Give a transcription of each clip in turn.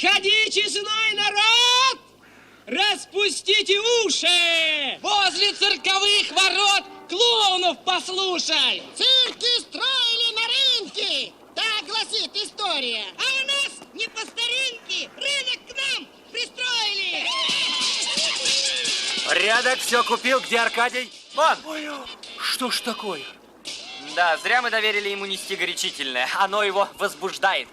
Подходи, честной народ! Распустите уши! Возле цирковых ворот клоунов послушай! Цирки строили на рынке! Так гласит история. А у нас не по старинке рынок к нам пристроили! Порядок, все купил. Где Аркадий? Вон! Ой, Что ж такое? да, зря мы доверили ему нести горячительное. Оно его возбуждает.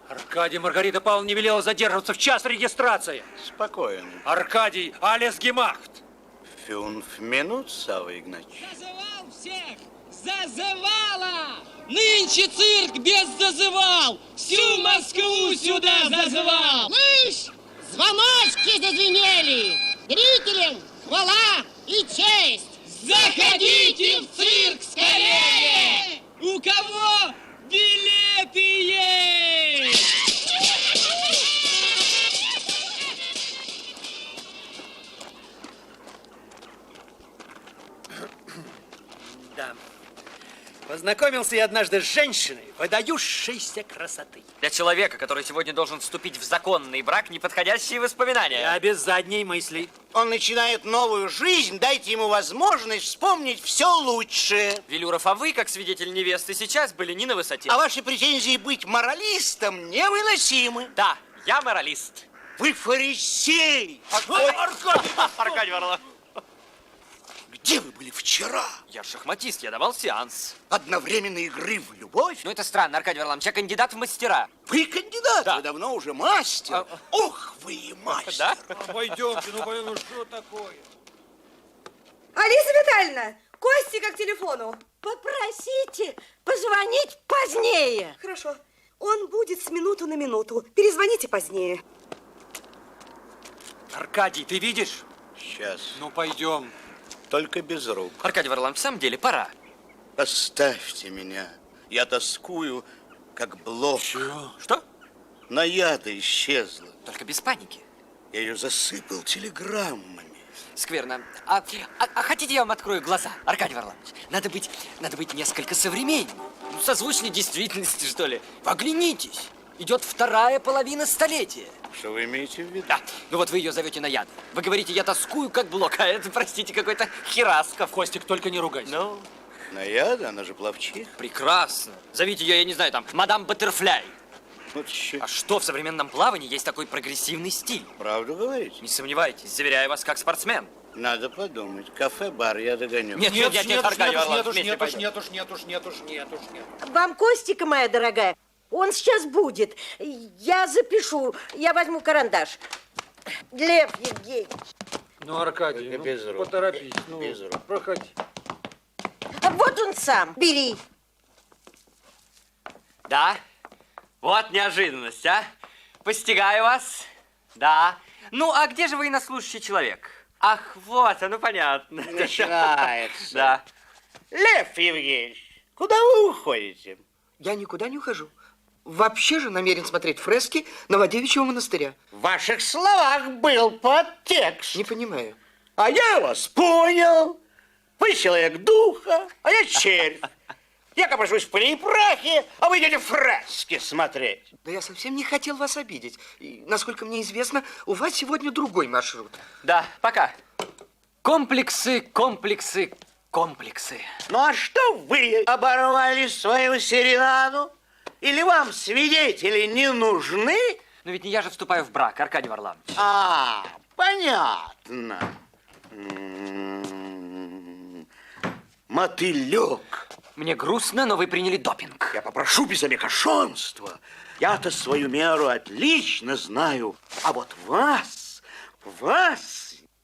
Аркадий, Маргарита Павловна не велела задерживаться в час регистрации. Спокойно. Аркадий, алис Гемахт. 5 минут, Савва Игнатьевич. Зазывал всех! Зазывала! Нынче цирк без зазывал! Всю Москву сюда зазывал! Слышь, звоночки зазвенели! Зрителям хвала и честь! Заходите в цирк скорее! У кого билеты есть? Да. Познакомился я однажды с женщиной, выдающейся красоты. Для человека, который сегодня должен вступить в законный брак, неподходящие воспоминания. Я без задней мысли. Он начинает новую жизнь, дайте ему возможность вспомнить все лучшее. Велюров, а вы, как свидетель невесты, сейчас были не на высоте. А ваши претензии быть моралистом невыносимы. Да, я моралист. Вы фарисей. Аркадий Варлам. Где вы были вчера? Я шахматист, я давал сеанс. Одновременной игры в любовь? Ну, это странно, Аркадий Варламович, я кандидат в мастера. Вы кандидат, Да. вы давно уже мастер. Ох, вы и мастер. Да? Пойдемте, ну что такое? Алиса Витальевна, Костика к телефону. Попросите позвонить позднее. Хорошо. Он будет с минуту на минуту. Перезвоните позднее. Аркадий, ты видишь? Сейчас, Ну, пойдем. только без рук. Аркадий Варлам, в самом деле, пора. Оставьте меня. Я тоскую, как блох. Что? Наяда исчезла. Только без паники. Я ее засыпал телеграммами. Скверно. А хотите, я вам открою глаза, Аркадий Варламович? Надо быть несколько современнее. Ну, созвучнее действительности, что ли. Оглянитесь. Идет вторая половина столетия. Что вы имеете в виду? Да, ну вот вы ее зовете Наяда. Вы говорите, я тоскую, как блок, а это, простите, какой-то Херасков. Костик, только не ругайся. Ну, Наяда, она же пловчиха. прекрасно. Зовите ее, я не знаю, там, мадам Баттерфляй. Вот че, А что, в современном плавании есть такой прогрессивный стиль? правду говорите? Не сомневайтесь, заверяю вас, как спортсмен. Надо подумать. Кафе, бар, я догоню. Нет, Аркадий Варламович, вместе пойдем. нет уж. Вам Костика, моя дорогая, он сейчас будет. Я запишу, я возьму карандаш. Лев Евгеньевич. Ну, Аркадий, Только без рук. поторопись. Ну, Без рук. проходи. А вот он сам. Бери. Да? Вот неожиданность, а? Постигаю вас. Да. Ну, а где же военнослужащий человек? Ах, вот, ну понятно. Начинается. Да. Лев Евгеньевич, куда вы уходите? Я никуда не ухожу. Вообще же намерен смотреть фрески Новодевичьего монастыря. В ваших словах был подтекст. Не понимаю. А я вас понял. Вы человек духа, а я червь. Я копошусь в пыли и прахе, а вы идете фрески смотреть. Да я совсем не хотел вас обидеть. И, насколько мне известно, у вас сегодня другой маршрут. Да, пока. Комплексы, комплексы, комплексы. Ну а что вы оборвали свою серенаду? Или вам свидетели не нужны? Но ведь не я же вступаю в брак, Аркадий Варлам. А, понятно. Мотылек. Мне грустно, но вы приняли допинг. Я попрошу без омекашонства. Я-то свою меру отлично знаю. А вот вас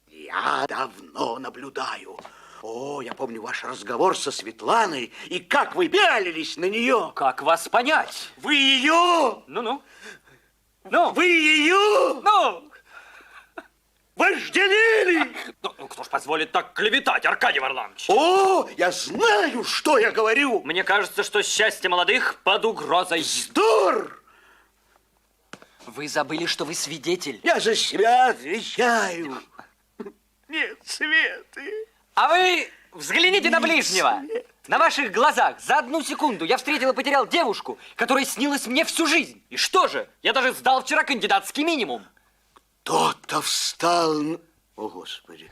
я давно наблюдаю. О, я помню ваш разговор со Светланой и как вы пялились на нее. Как вас понять? Вы ее? Ну-ну. Ну, Вы ее ну. вожделели? Ну, кто ж позволит так клеветать, Аркадий Варламович? О, я знаю, что я говорю. Мне кажется, что счастье молодых под угрозой. Вздор! Вы забыли, что вы свидетель. Я за себя отвечаю. Нет, Светы. А вы взгляните на ближнего. Нет. На ваших глазах за 1 секунду я встретил и потерял девушку, которая снилась мне всю жизнь. И что же? Я даже сдал вчера кандидатский минимум. Кто-то встал... О, Господи.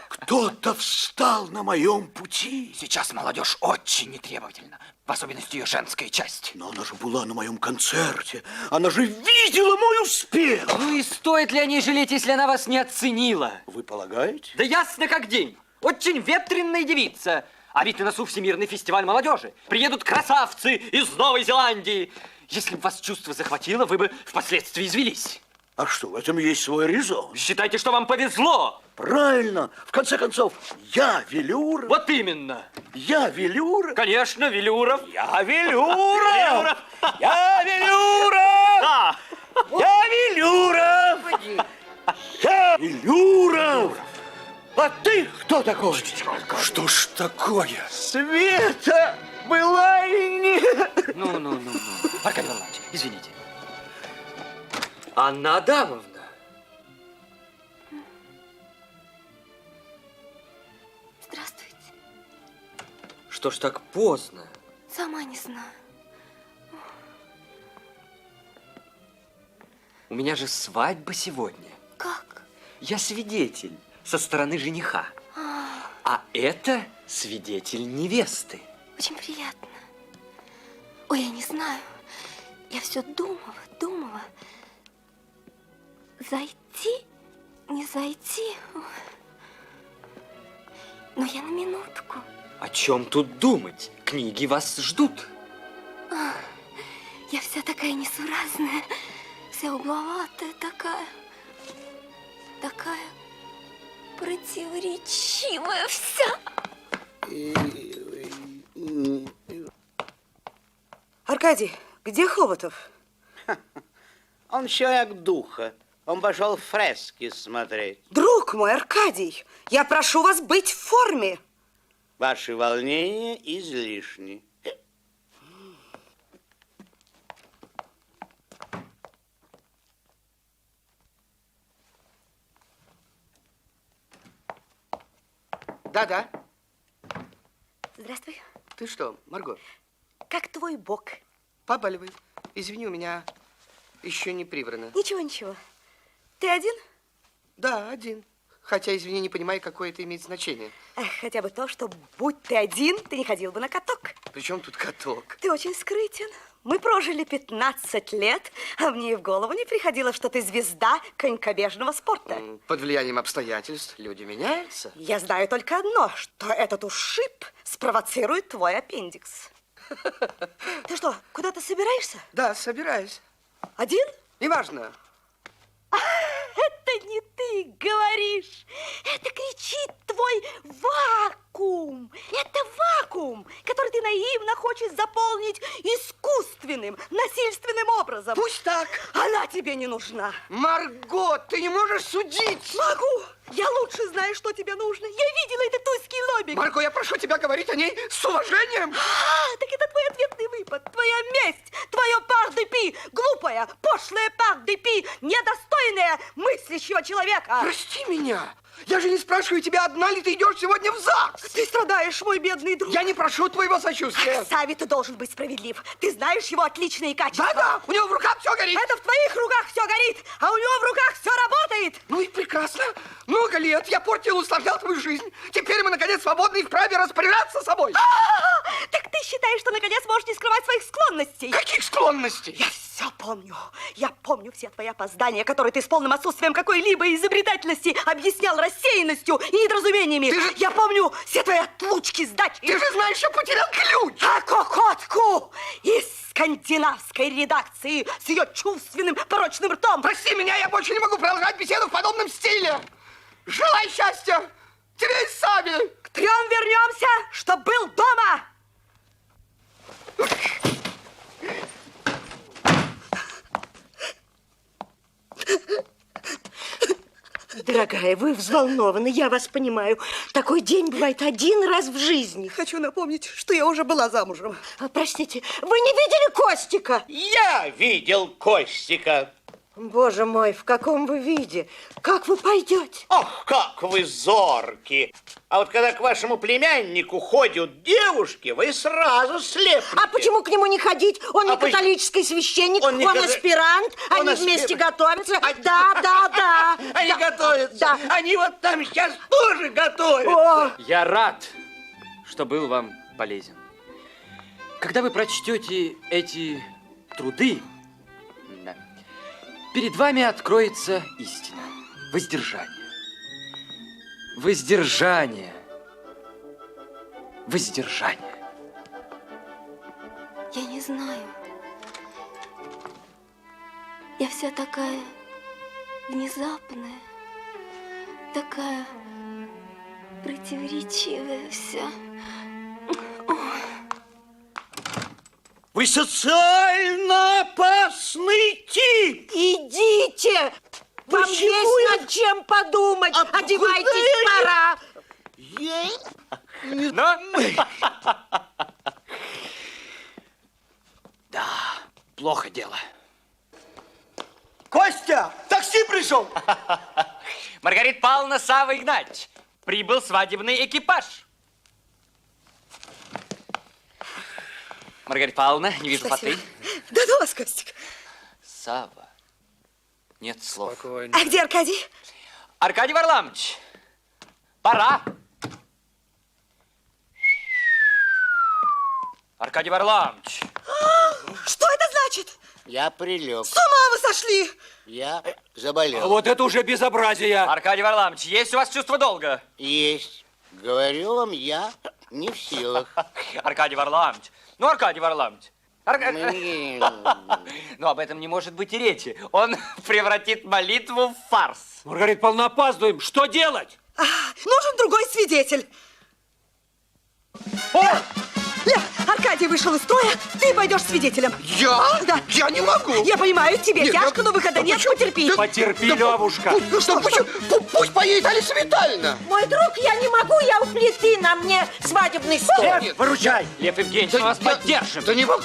Кто-то встал на моем пути. Сейчас молодежь очень нетребовательна, в особенности ее женская часть. Но она же была на моем концерте. Она же видела мой успех. Ну и стоит ли о ней жалеть, если она вас не оценила? Вы полагаете? Да ясно как день. Очень ветреная девица. А ведь на носу Всемирный фестиваль молодежи. Приедут красавцы из Новой Зеландии. Если бы вас чувство захватило, вы бы впоследствии извелись. А что, в этом есть свой резон? Считайте, что вам повезло. Правильно. В конце концов, я Велюра. Вот именно. Я Велюра. Конечно, Велюров. Я Велюра. Я Велюра. Да. Я Велюра. Я Велюра. А ты кто такой? Что ж такое? Света была и нет. Ну. Аркадий Варланович, извините. Анна Адамовна. Здравствуйте. Что ж так поздно? Сама не знаю. У меня же свадьба сегодня. Как? Я свидетель со стороны жениха. А это свидетель невесты. Очень приятно. Ой, я не знаю. Я все думала. Зайти, не зайти. Но я на минутку. О чем тут думать? Книги вас ждут. Я вся такая несуразная, вся угловатая, такая противоречивая вся. Аркадий, где Хоботов? Он человек духа. Он пошел фрески смотреть. Друг мой, Аркадий, я прошу вас быть в форме. Ваши волнения излишни. Да-да. Здравствуй. Ты что, Марго, Как твой бок? побаливает? Извини, у меня еще не прибрано. Ничего. Ты один? Да, один. Хотя, извини, не понимаю, какое это имеет значение. Хотя бы то, что будь ты один, ты не ходил бы на каток. При чем тут каток? Ты очень скрытен. Мы прожили 15 лет, а мне и в голову не приходило, что ты звезда конькобежного спорта. Под влиянием обстоятельств люди меняются. Я знаю только одно, что этот ушиб спровоцирует твой аппендикс. Ты что, куда-то собираешься? Да, собираюсь. Один? Неважно. Это не ты говоришь. Это кричит твой вакуум. Это вакуум, который ты наивно хочешь заполнить искусственным, насильственным образом. Пусть так. Она тебе не нужна. Марго, ты не можешь судить. Могу. Я лучше знаю, что тебе нужно. Я видела этот узкий лобик. Марго, я прошу тебя говорить о ней с уважением. Так это твой ответный выпад, твоя месть, твое пар-де-пи, глупая, пошлая пар-де-пи, недостойная мыслящего человека. Прости меня. Я же не спрашиваю тебя, одна ли ты идешь сегодня в ЗАГС. Ты страдаешь, мой бедный друг. Я не прошу твоего сочувствия. Сави, ты должен быть справедлив. Ты знаешь его отличные качества. Да-да, у него в руках все горит. Это в твоих руках все горит, а у него в руках все работает. Ну и прекрасно. Много лет я портил и усложнял твою жизнь. Теперь мы, наконец, свободны и вправе распоряжаться собой. Так ты считаешь, что, наконец, можешь не скрывать своих склонностей? Каких склонностей? Я все помню. Я помню все твои опоздания, которые ты с полным отсутствием какой-либо изобретательности объяснял рассеянностью и недоразумениями. Я помню все твои отлучки с дачи. Ты же знаешь, я потерял ключ. А кокотку из скандинавской редакции с ее чувственным порочным ртом. Прости меня, я больше не могу продолжать беседу в подобном стиле. Желай счастья. Тебе и Сави. К 3 вернемся, чтоб был дома. Дорогая, вы взволнованы, я вас понимаю. Такой день бывает один раз в жизни. Хочу напомнить, что я уже была замужем. Простите, вы не видели Костика? Я видел Костика. Боже мой, в каком вы виде? Как вы пойдете? Ох, как вы зорки! А вот когда к вашему племяннику ходят девушки, вы сразу слепнете. А почему к нему не ходить? Он не почему? католический священник, Он он, не аспирант, он они вместе аспирант. готовятся. Да. Они готовятся. Да. Они вот там сейчас тоже готовятся. О, Я рад, что был вам полезен. Когда вы прочтете эти труды, да, перед вами откроется истина. Воздержание. Воздержание. Воздержание. Я не знаю. Я вся такая внезапная, такая противоречивая вся. Вы социально опасный тип. идите! Вам Почему есть над чем подумать. А Одевайтесь, пора. Да, плохо дело. Костя, такси пришел. Маргарита Павловна, Савва Игнатьевич, прибыл свадебный экипаж. Маргарита Павловна, не вижу Спасибо. фаты. Да ну вас, Костик. Савва, нет слов. А где Аркадий? Аркадий Варламович, пора. Аркадий Варламович. Что это значит? Я прилег. С ума вы сошли! Я заболел. Вот это уже безобразие. Аркадий Варламович, есть у вас чувство долга? Есть. Говорю вам, я не в силах. Аркадий Варламович. Ну, Аркадий Варламович. Мне- Но об этом не может быть и речи. Он превратит молитву в фарс. Маргарита Павловна, опаздываем. Что делать? Нужен другой свидетель. Лев, Аркадий вышел из строя, ты пойдешь свидетелем. Я? Да. Я не могу. Я понимаю, тебе Нет, тяжко, я- но выхода Да нет, почему? потерпи. Да- Потерпи, Левушка. Ну что, пусть поедет Алиса Витальевна. Мой друг, я не могу, я у плиты, на мне свадебный стол. Лев, выручай. Лев Евгеньевич, мы вас поддержим. Да не могу.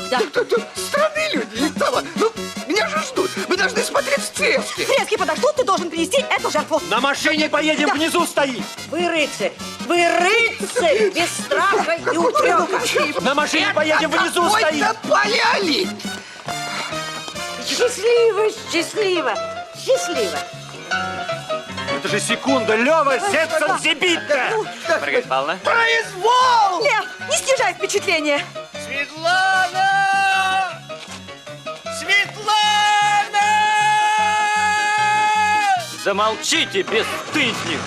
Странные люди. Сава, ну, меня же ждут. Мы должны смотреть фрески. Фрески подождут, ты должен принести эту жертву. На машине поедем, внизу стоит. Вы рыцарь, без страха и упрека. На машине поедем, внизу стоит. Это палеолит. Счастливо. Это же секунда. Лева, сенсибитка. Маргарита Павловна. Произвол! Лев, не снижай впечатление. Светлана! Светлана! Замолчите, бесстыдник.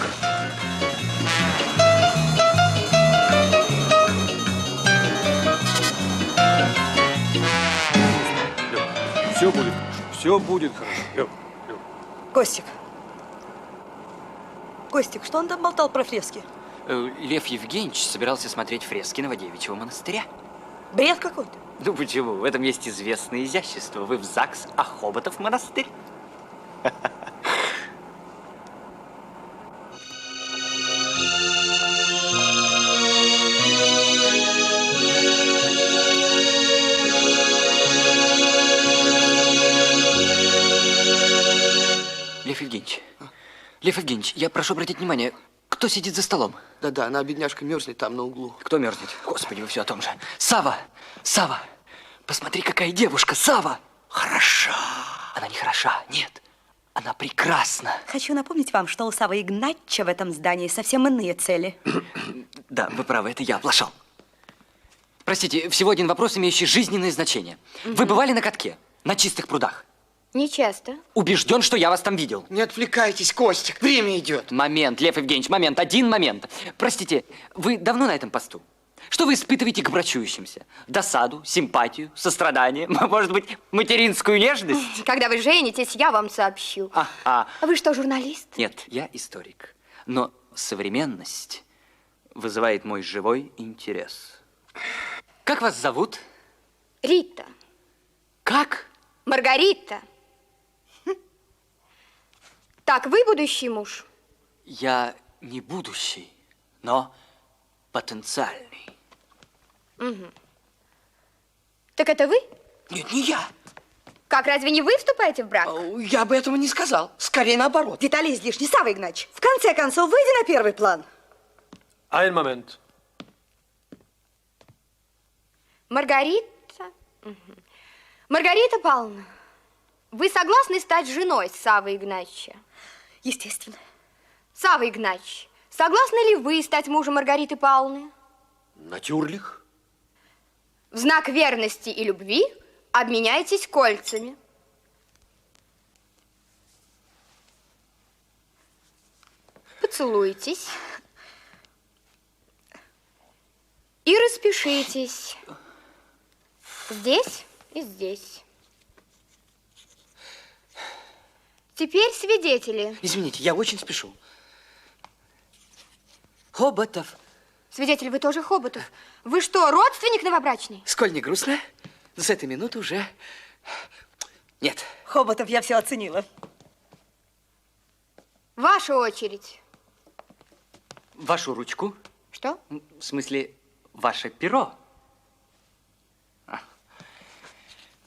Все будет хорошо. Все будет хорошо. Лев. Костик, что он там болтал про фрески? Лев Евгеньевич собирался смотреть фрески Новодевичьего монастыря. Бред какой-то. Ну почему? В этом есть известное изящество. Вы в ЗАГС, а Хоботов монастырь. Лев Евгеньевич, я прошу обратить внимание, кто сидит за столом? Да-да, она, бедняжка, мерзнет там на углу. Кто мерзнет? Господи, вы все о том же. Сава! Сава! Посмотри, какая девушка! Сава! Хороша! Она не хороша, нет. Она прекрасна. Хочу напомнить вам, что у Саввы Игнатьевича в этом здании совсем иные цели. Да, вы правы, это я оплошал. Простите, всего один вопрос, имеющий жизненное значение. Вы бывали на катке? На чистых прудах? Не часто. Убежден, что я вас там видел. Не отвлекайтесь, Костик, время идет. Момент, Лев Евгеньевич, момент, один момент. Простите, вы давно на этом посту? Что вы испытываете к брачующимся? Досаду, симпатию, сострадание, может быть, материнскую нежность? Когда вы женитесь, я вам сообщу. А Вы что, журналист? нет, я историк. Но современность вызывает мой живой интерес. Как вас зовут? Рита. Как? Маргарита. Так, вы будущий муж? Я не будущий, но потенциальный. Так это вы? Нет, не я. Как, разве не вы вступаете в брак? Я бы этого не сказал. Скорее наоборот. Виталий излишний, Савва Игнатьевич, в конце концов, выйди на первый план. Ein Moment. Маргарита... Маргарита Павловна, вы согласны стать женой Саввы Игнатьевича? Естественно. Савва Игнатьевич, согласны ли вы стать мужем Маргариты Павловны? Натюрлих. В знак верности и любви обменяйтесь кольцами. Поцелуйтесь. И распишитесь. Здесь и здесь. Теперь свидетели. Извините, я очень спешу. Хоботов. Свидетель, вы тоже Хоботов. Вы что, родственник новобрачный? Сколь не грустно, но с этой минуты уже нет. Хоботов, я все оценила. Ваша очередь. Вашу ручку. Что? В смысле, ваше перо.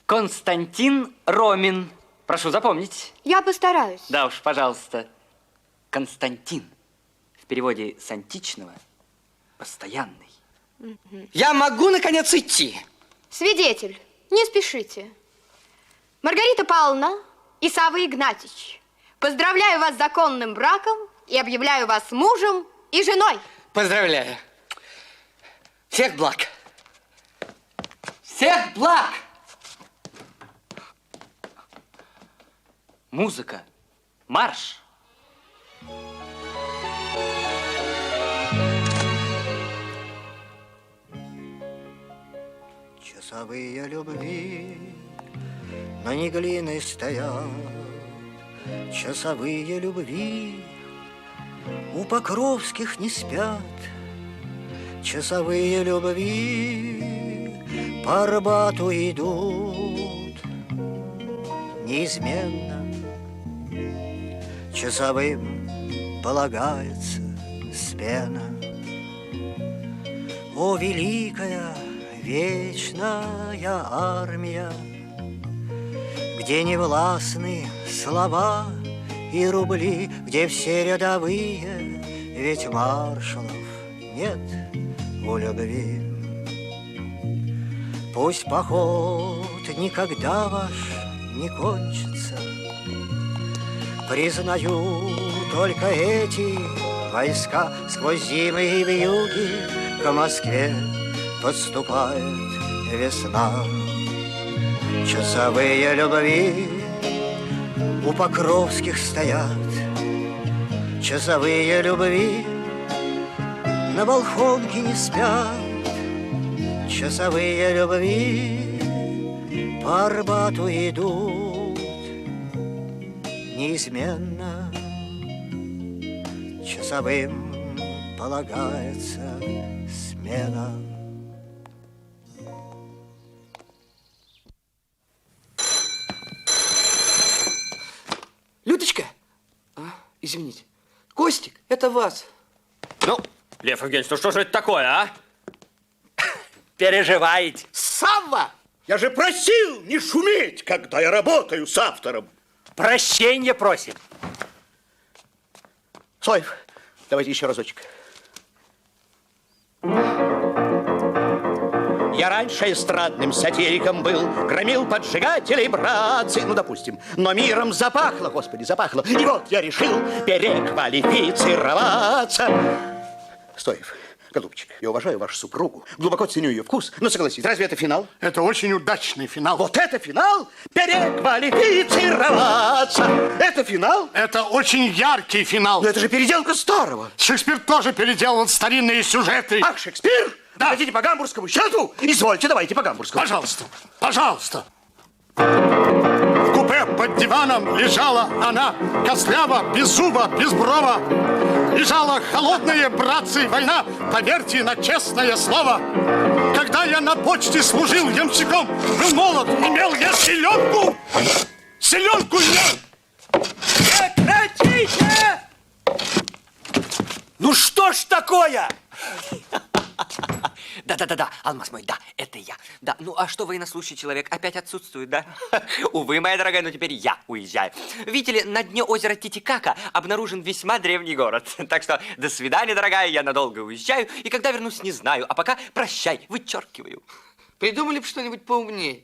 Константин Ромин. Прошу запомнить. Я постараюсь. Да уж, пожалуйста. Константин. В переводе с античного постоянный. Я могу, наконец, идти? Свидетель, не спешите. Маргарита Павловна и Савва Игнатьевич, поздравляю вас с законным браком и объявляю вас мужем и женой. Поздравляю. Всех благ. Всех благ! Музыка. Марш. Часовые любви на Неглиной стоят, часовые любви у Покровских не спят, часовые любви по Арбату идут неизменно. Часовым полагается смена. О, великая вечная армия, где не властны слова и рубли, где все рядовые, ведь маршалов нет у любви. Пусть поход никогда ваш не кончится, признаю только эти войска сквозь зимы и вьюги к Москве подступает весна. Часовые любви у Покровских стоят, часовые любви на Волхонке не спят, часовые любви по Арбату идут неизменно. Часовым полагается смена. Людочка? Извините. Костик, это вас. Ну, Лев Евгеньевич, ну что же это такое, а? Переживаете. Савва! Я же просил не шуметь, когда я работаю с автором. Прощения просим. Соев, давайте еще разочек. Я раньше эстрадным сатириком был, громил поджигателей, братцы, ну, допустим. Но миром запахло, господи, запахло. И вот я решил переквалифицироваться. Стоев, голубчик, я уважаю вашу супругу, глубоко ценю ее вкус, но согласитесь, разве это финал? Это очень удачный финал. Вот это финал? Переквалифицироваться. Это финал? Это очень яркий финал. Но это же переделка старого. Шекспир тоже переделал старинные сюжеты. Ах, Шекспир? Да. Хотите по гамбургскому счету? Извольте, давайте по гамбургскому. Пожалуйста, пожалуйста. В купе под диваном лежала она, кослява, без зуба, без брова. Лежала холодная, братцы, война, поверьте на честное слово. Когда я на почте служил ямщиком, был молод, имел я селенку. Селенку имел. Прекратите! Ну что ж такое? Да-да-да-да, алмаз мой, да, это я. Да, ну а что военнослужащий человек опять отсутствует, да? Увы, моя дорогая, но теперь я уезжаю. Видите ли, на дне озера Титикака обнаружен весьма древний город. Так что до свидания, дорогая, я надолго уезжаю, и когда вернусь, не знаю. А пока прощай, вычеркиваю. Придумали бы что-нибудь поумнее.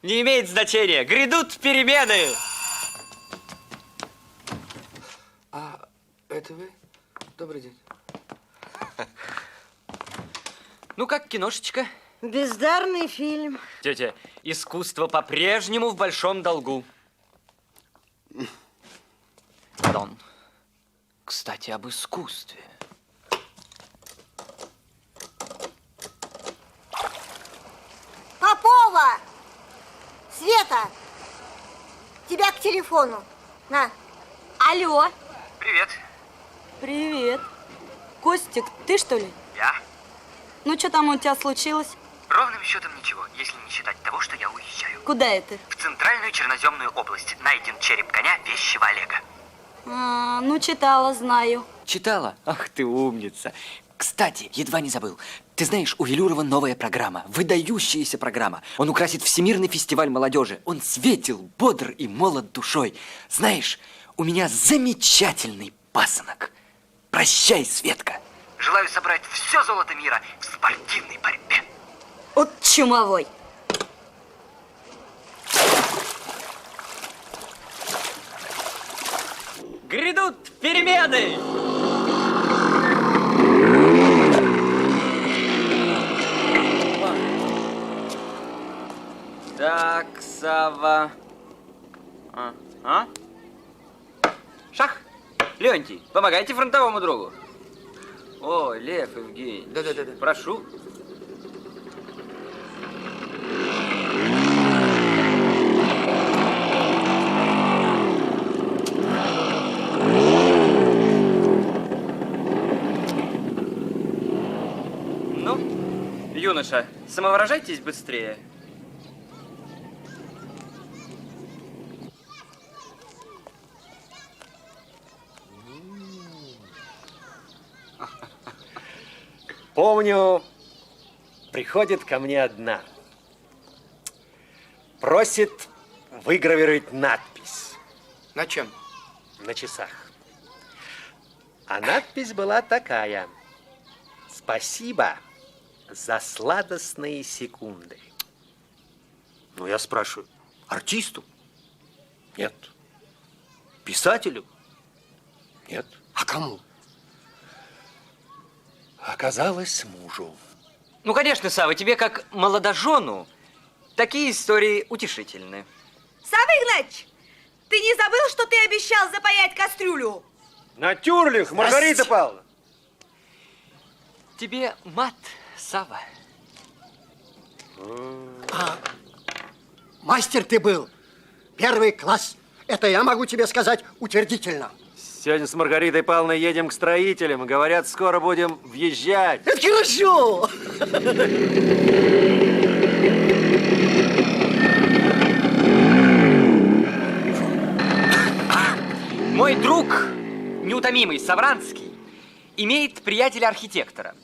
Не имеет значения, грядут перемены. А это вы? Добрый день. Ну как киношечка? Бездарный фильм. Тетя, искусство по-прежнему в большом долгу. Дон, кстати, об искусстве. Попова! Света! Тебя к телефону. На. Алло. Привет. Привет. Костик, ты что ли? Я? Ну, что там у тебя случилось? Ровным счетом ничего, если не считать того, что я уезжаю. Куда это? В центральную черноземную область найден череп коня вещего Олега. Ну, читала, знаю. Читала? Ах ты умница. Кстати, едва не забыл. Ты знаешь, у Велюрова новая программа, выдающаяся программа. Он украсит Всемирный фестиваль молодежи. Он светил, бодр и молод душой. Знаешь, у меня замечательный пасынок. Прощай, Светка. Желаю собрать все золото мира в спортивной борьбе. Вот чумовой. Грядут перемены! Так, Сава. Шах! Леонтий, помогайте фронтовому другу. О, Лев Евгений. Да. Прошу. Ну, юноша, самовыражайтесь быстрее. Помню, приходит ко мне одна. Просит выгравировать надпись. На чем? На часах. А надпись была такая: «Спасибо за сладостные секунды». Ну, я спрашиваю, артисту? Нет. Писателю? Нет. А кому? Оказалось, мужу. Ну, конечно, Сава, тебе как молодожену такие истории утешительны. Сава Игнатьевич, ты не забыл, что ты обещал запаять кастрюлю? Натюрлих, Маргарита Павловна. Тебе мат, Сава. Мастер ты был. Первый класс. Это я могу тебе сказать утвердительно. Сегодня с Маргаритой Павловной едем к строителям. Говорят, скоро будем въезжать. Это хорошо. Мой друг, неутомимый Савранский, имеет приятеля-архитектора.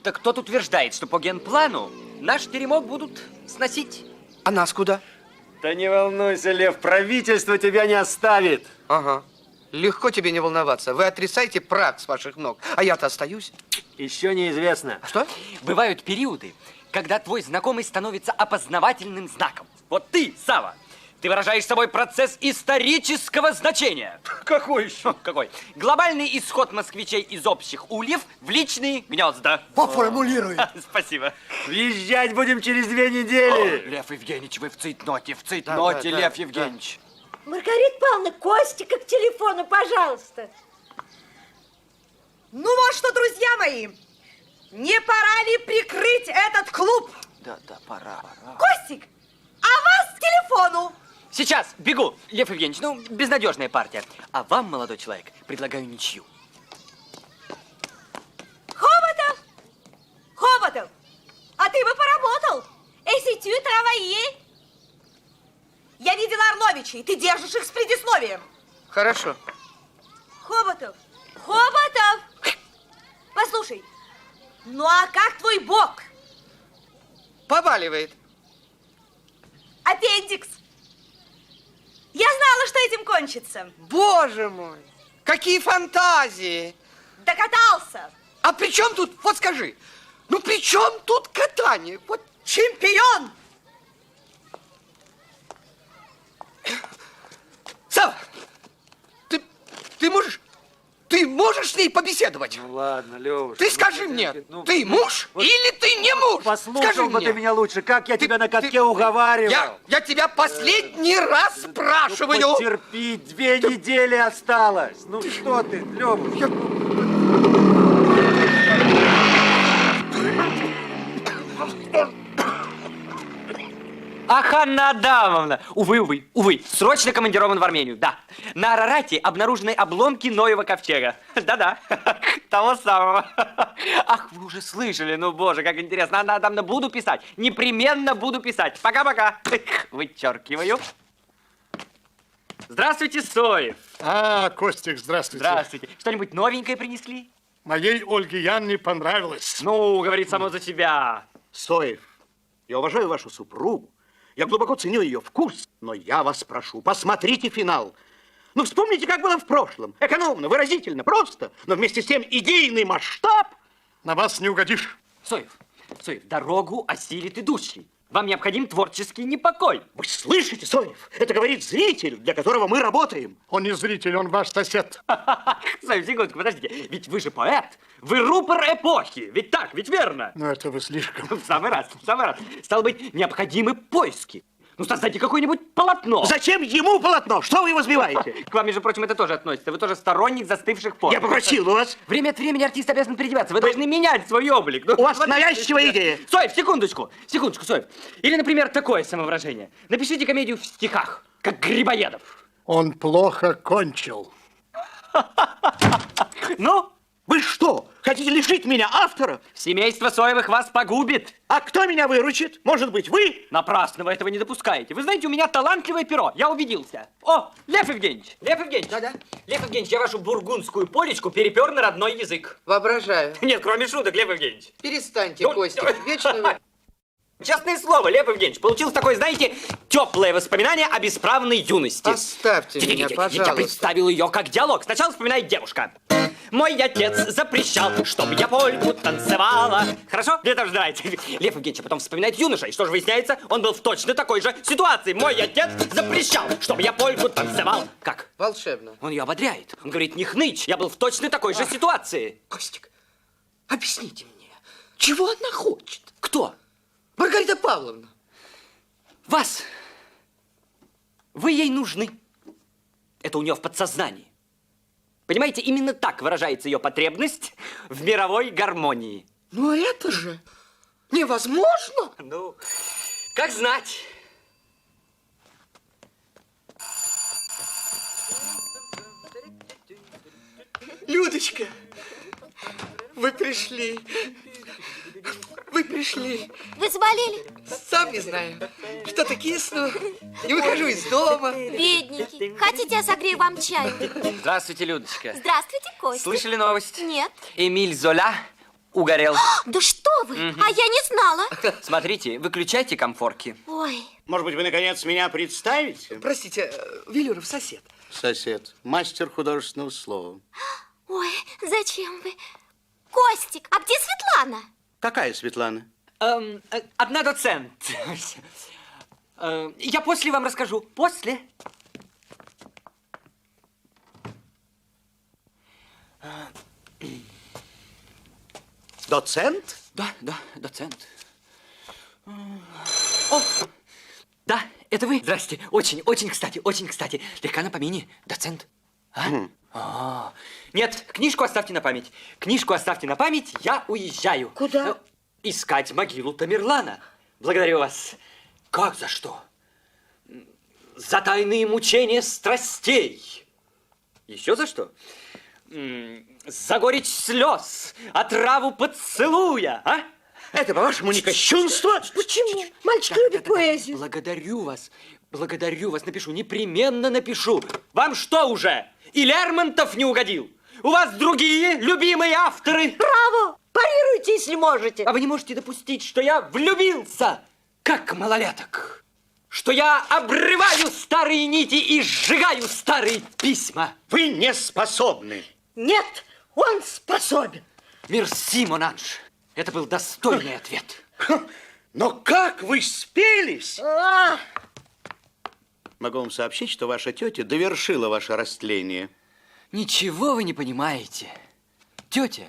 Так тот утверждает, что по генплану наш теремок будут сносить. А нас куда? Да не волнуйся, Лев, правительство тебя не оставит. Ага. Легко тебе не волноваться. Вы отрицаете прах с ваших ног, а я-то остаюсь. Еще неизвестно. Что? Бывают периоды, когда твой знакомый становится опознавательным знаком. Вот ты, Сава, ты выражаешь собой процесс исторического значения. Какой еще? Какой? Глобальный исход москвичей из общих ульев в личные гнезда. Поформулируй. Спасибо. Въезжать будем через 2 недели. Лев Евгеньевич, вы в цейтноте, Да, Лев Евгеньевич. Маргарита Павловна, Костика к телефону, пожалуйста. Ну вот что, друзья мои, не пора ли прикрыть этот клуб? Да, пора. Костик, а вас к телефону. Сейчас, бегу. Лев Евгеньевич, ну, безнадежная партия. А вам, молодой человек, предлагаю ничью. Хоботов, а ты бы поработал. Эситю travailler. Я видела Орловичей, ты держишь их с предисловием. Хорошо. Хоботов, послушай, ну а как твой бог? Побаливает. Аппендикс. Я знала, что этим кончится. Боже мой, какие фантазии. Докатался. А при чем тут, вот скажи, ну при чем тут катание? Вот Чемпион. Сава, ты можешь с ней побеседовать? Ну ладно, Левушка. Ты скажи мне, ты муж или ты не муж? Послушал Скажи бы мне. ты меня лучше, как я тебя на катке уговаривал. Я тебя последний раз спрашиваю. Ну, потерпи, 2 недели осталось. Ну что ты, Левушка? Ах, Анна Адамовна! Увы, срочно командирован в Армению, да. На Арарате обнаружены обломки Ноева ковчега. Да-да, того самого. Ах, вы уже слышали, ну, боже, как интересно. Анна Адамовна, буду писать, непременно буду писать. Пока-пока. Вычеркиваю. Здравствуйте, Соев. А, Костик, здравствуйте. Здравствуйте. Что-нибудь новенькое принесли? Моей Ольге Янне понравилось. Ну, говорит само за себя. Соев, я уважаю вашу супругу. Я глубоко ценю ее вкус, но я вас прошу, посмотрите финал. Ну, вспомните, как было в прошлом. Экономно, выразительно, просто, но вместе с тем идейный масштаб. На вас не угодишь. Соев, дорогу осилит идущий. Вам необходим творческий непокой. Вы слышите, Соев? Это говорит зритель, для которого мы работаем. Он не зритель, он ваш сосед. Соев, секундочку, подождите. Ведь вы же поэт. Вы рупор эпохи. Ведь так, ведь верно? Ну, это вы слишком. В самый раз. Стало быть, необходимы поиски. Ну, создайте какое-нибудь полотно. Зачем ему полотно? Что вы его сбиваете? К вам, между прочим, это тоже относится. Вы тоже сторонник застывших форм. Я попросил вас. Время от времени артист обязан переодеваться. Вы должны менять свой облик. У вас навязчивая идея. Соев, секундочку, Соев. Или, например, такое самовыражение. Напишите комедию в стихах, как Грибоедов. Он плохо кончил. Ну? Вы что, хотите лишить меня автора? Семейство Соевых вас погубит. А кто меня выручит? Может быть, вы? Напрасно вы этого не допускаете. Вы знаете, у меня талантливое перо. Я убедился. О, Лев Евгеньевич. Да-да. Лев Евгеньевич, я вашу бургундскую полечку перепер на родной язык. Воображаю. Нет, кроме шуток, Лев Евгеньевич. Перестаньте, Костик, вечно вы... Честное слово, Лев Евгеньевич, получилось такое, знаете, теплое воспоминание о бесправной юности. Оставьте меня, пожалуйста. Я представил ее как диалог. Сначала вспоминает девушка. Мой отец запрещал, чтобы я польку танцевала. Хорошо? Мне тоже нравится. Лев Евгеньевич потом вспоминает юноша. И что же выясняется? Он был в точно такой же ситуации. Мой отец запрещал, чтобы я польку танцевал. Как? Волшебно. Он ее ободряет. Он говорит, не хнычь, я был в точно такой же ситуации. Костик, объясните мне, чего она хочет? Кто? Маргарита Павловна. Вас. Вы ей нужны. Это у нее в подсознании. Понимаете, именно так выражается ее потребность в мировой гармонии. Ну, это же невозможно. Ну, как знать. Людочка, вы пришли. Вы заболели? Сам не знаю. Что-то кисну. Не выхожу из дома. Бедненький. Хотите, я согрею вам чай? Здравствуйте, Людочка. Здравствуйте, Костя. Слышали новость? Нет. Эмиль Золя угорел. Да что вы? А я не знала. Смотрите, выключайте комфорки. Ой. Может быть, вы, наконец, меня представите? Простите, Велюров сосед. Сосед. Мастер художественного слова. Ой, зачем вы? Костик, а где Светлана? Какая Светлана? Одна доцент. Я после вам расскажу. После. Доцент? Да, доцент. О, да, это вы? Здрасте. Очень кстати. Слегка на помине. Доцент. Нет, книжку оставьте на память. Я уезжаю. Куда? Искать могилу Тамерлана. Благодарю вас. Как за что? За тайные мучения страстей. Еще за что? За горечь слез, отраву поцелуя, а? Это, по-вашему, не кощунство? Почему? Мальчик любит поэзию. Благодарю вас, напишу, непременно напишу. Вам что уже, и Лермонтов не угодил? У вас другие любимые авторы? Браво! Парирую Демонстрируйте, если можете. А вы не можете допустить, что я влюбился, как малолеток? Что я обрываю старые нити и сжигаю старые письма? Вы не способны. Нет, он способен. Мерси, Монанж. Это был достойный ответ. Но как вы спелись? Могу вам сообщить, что ваша тетя довершила ваше растление. Ничего вы не понимаете. Тетя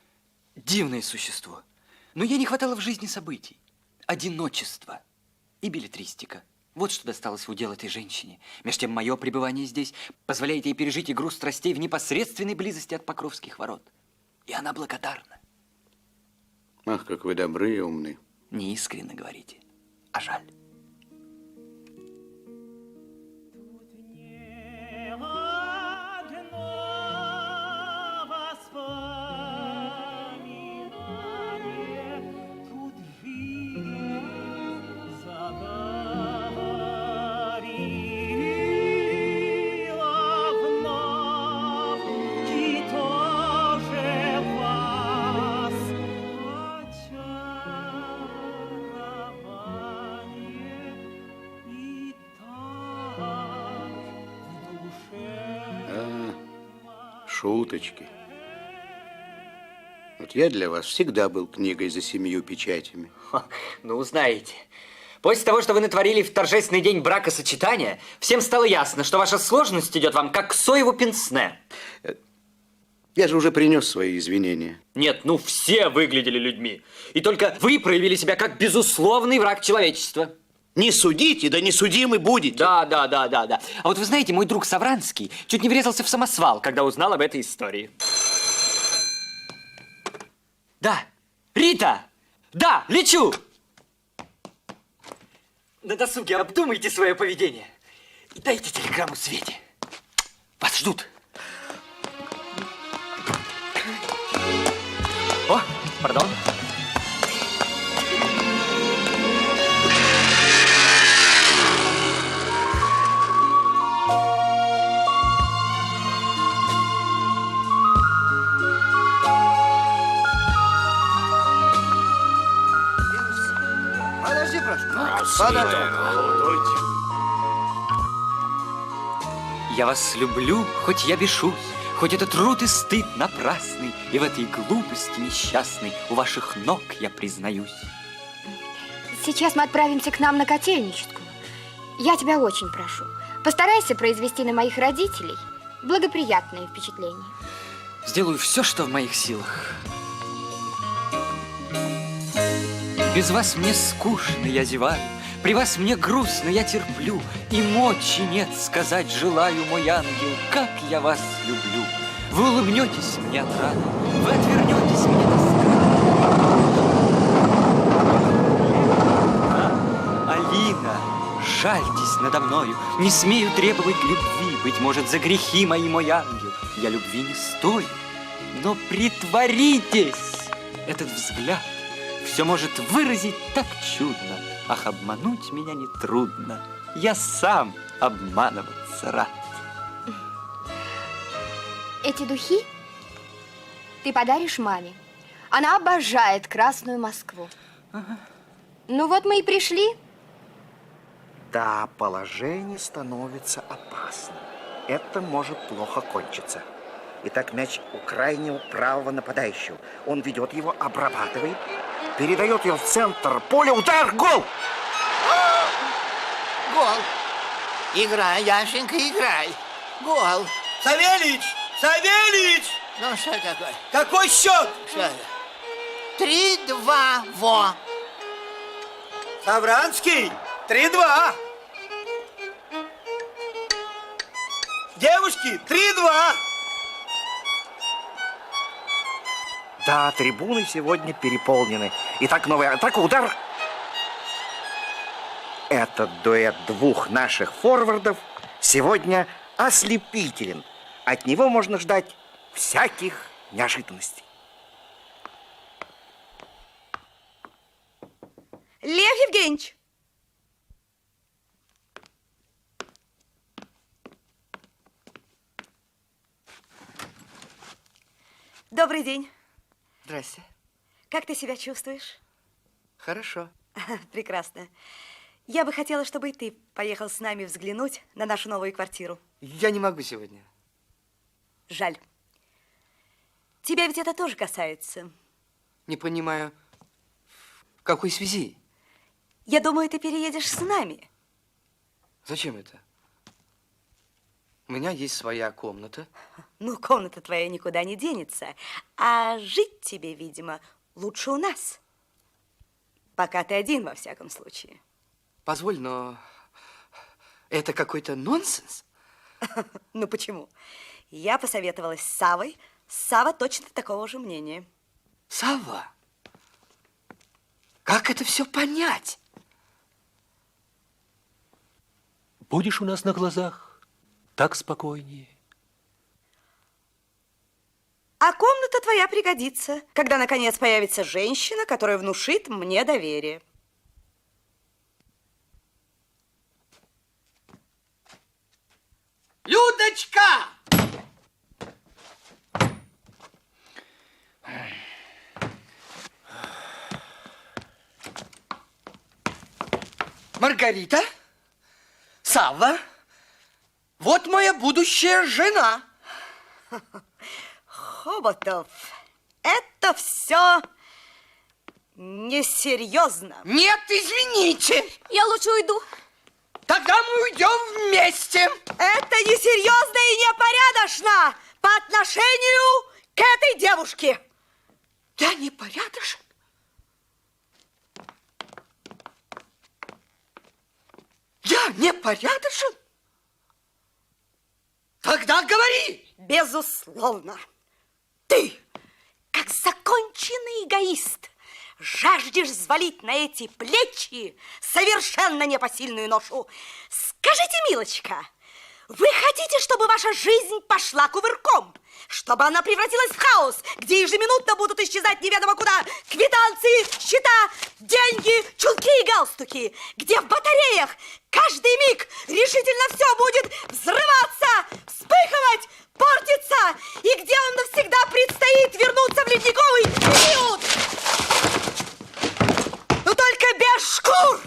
– дивное существо. Но ей не хватало в жизни событий. Одиночество и беллетристика. Вот что досталось в удел этой женщине. Между тем, мое пребывание здесь позволяет ей пережить игру страстей в непосредственной близости от Покровских ворот. И она благодарна. Ах, как вы добры и умны. Не искренне говорите, а жаль. Шуточки. Вот я для вас всегда был книгой за 7 печатями. Ну, знаете, после того, что вы натворили в торжественный день бракосочетания, всем стало ясно, что ваша сложность идет вам как соеву пенсне. Я же уже принес свои извинения. Нет, ну все выглядели людьми. И только вы проявили себя как безусловный враг человечества. Не судите, да не судимы будете. Да. А вот вы знаете, мой друг Савранский чуть не врезался в самосвал, когда узнал об этой истории. Да, Рита! Да, лечу! На досуге обдумайте свое поведение. И дайте телеграмму Свете. Вас ждут. О, пардон. Подожди, прошу. Я вас люблю, хоть я бешусь, хоть это труд и стыд напрасный, и в этой глупости несчастной у ваших ног я признаюсь. Сейчас мы отправимся к нам на Котельническую. Я тебя очень прошу, постарайся произвести на моих родителей благоприятное впечатление. Сделаю все, что в моих силах. Без вас мне скучно, я зеваю, при вас мне грустно, я терплю, и мочи нет сказать желаю, мой ангел, как я вас люблю. Вы улыбнетесь мне от раны, вы отвернетесь мне тоска. Алина, жальтесь надо мною, не смею требовать любви, быть может, за грехи мои, мой ангел. Я любви не стою, но притворитесь, этот взгляд все может выразить так чудно. Ах, обмануть меня нетрудно. Я сам обманываться рад. Эти духи ты подаришь маме. Она обожает Красную Москву. Ну вот мы и пришли. Да, положение становится опасным. Это может плохо кончиться. Итак, мяч у крайнего правого нападающего. Он ведет его, обрабатывает, передает ее в центр поля, удар, гол! Гол. Играй, Яшенька, играй. Гол. Савельич! Савельич! Ну, что такое? Какой счет? Что это? 3-2, во. Савранский! 3-2! Девушки, 3-2! Да, трибуны сегодня переполнены. Итак, новая атака, удар. Этот дуэт двух наших форвардов сегодня ослепителен. От него можно ждать всяких неожиданностей. Лев Евгеньевич! Добрый день. Здрасте. Как ты себя чувствуешь? Хорошо. Прекрасно. Я бы хотела, чтобы и ты поехал с нами взглянуть на нашу новую квартиру. Я не могу сегодня. Жаль. Тебя ведь это тоже касается. Не понимаю, в какой связи? Я думаю, ты переедешь с нами. Зачем это? У меня есть своя комната. Ну, комната твоя никуда не денется. А жить тебе, видимо, лучше у нас. Пока ты один, во всяком случае. Позволь, но это какой-то нонсенс. Ну, почему? Я посоветовалась с Савой. Сава точно такого же мнения. Сава? Как это все понять? Будешь у нас на глазах, так спокойнее. А комната твоя пригодится, когда, наконец, появится женщина, которая внушит мне доверие. Людочка! Маргарита? Савва? Вот моя будущая жена. Хоботов, это все несерьезно. Нет, извините. Я лучше уйду. Тогда мы уйдем вместе. Это несерьезно и непорядочно по отношению к этой девушке. Я непорядочен? Я непорядочен? Тогда говори. Безусловно. Ты, как законченный эгоист, жаждешь взвалить на эти плечи совершенно непосильную ношу. Скажите, милочка, вы хотите, чтобы ваша жизнь пошла кувырком? Чтобы она превратилась в хаос, где ежеминутно будут исчезать неведомо куда квитанции, счета, деньги, чулки и галстуки? Где в батареях каждый миг решительно все будет взрываться, вспыхивать, портиться? И где вам навсегда предстоит вернуться в ледниковый период? Но только без шкур!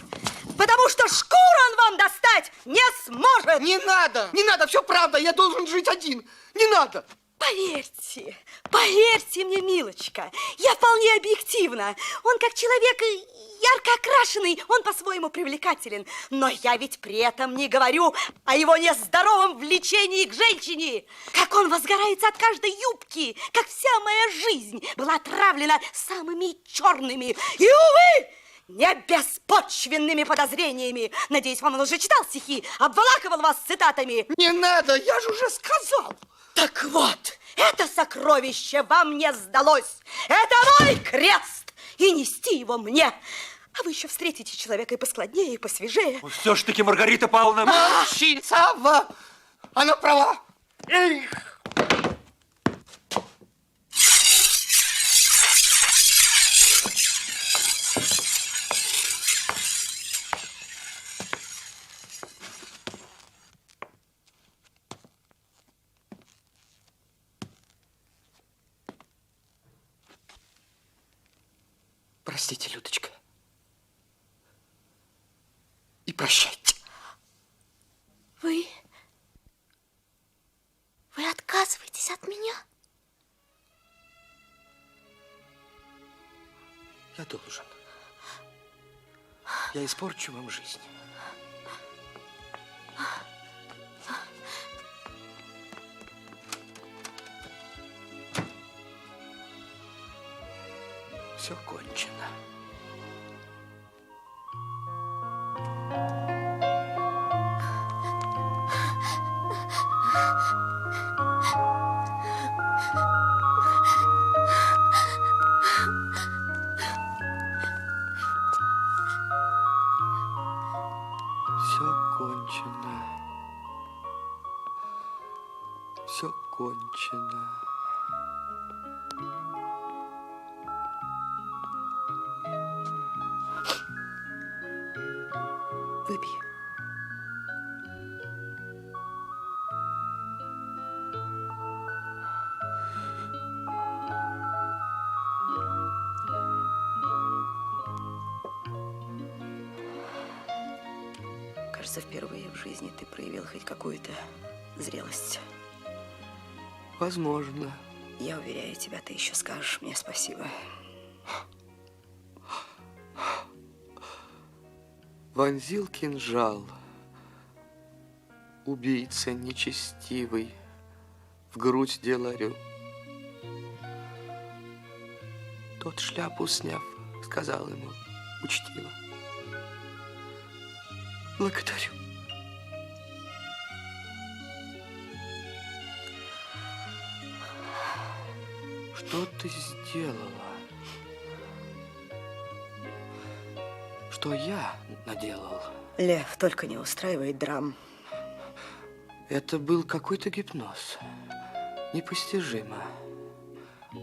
Потому что шкур он вам достать не сможет! Не надо, все правда, я должен жить один. Не надо. Поверьте, поверьте мне, милочка, я вполне объективна. Он как человек ярко окрашенный, он по-своему привлекателен. Но я ведь при этом не говорю о его нездоровом влечении к женщине. Как он возгорается от каждой юбки, как вся моя жизнь была отравлена самыми черными и, увы, не беспочвенными подозрениями. Надеюсь, вам он уже читал стихи, обволакивал вас цитатами. Не надо, я же уже сказал. Так вот, это сокровище вам не сдалось. Это мой крест, и нести его мне. А вы еще встретите человека и поскладнее, и посвежее. Все ж таки, Маргарита Павловна... Молчи, Савва! Она права. Эх! Простите, Людочка. И прощайте. Вы отказываетесь от меня? Я должен. Я испорчу вам жизнь. Все кончено. Все кончено. Все кончено. Выпей. кажется, впервые в жизни ты проявил хоть какую-то зрелость. Возможно. Я уверяю тебя, ты еще скажешь мне спасибо. Вонзил кинжал убийца нечестивый в грудь деларю. Тот, шляпу сняв, сказал ему учтиво: благодарю. Что ты сделала? Что я наделал? Лев, только не устраивай драм. Это был какой-то гипноз. Непостижимо.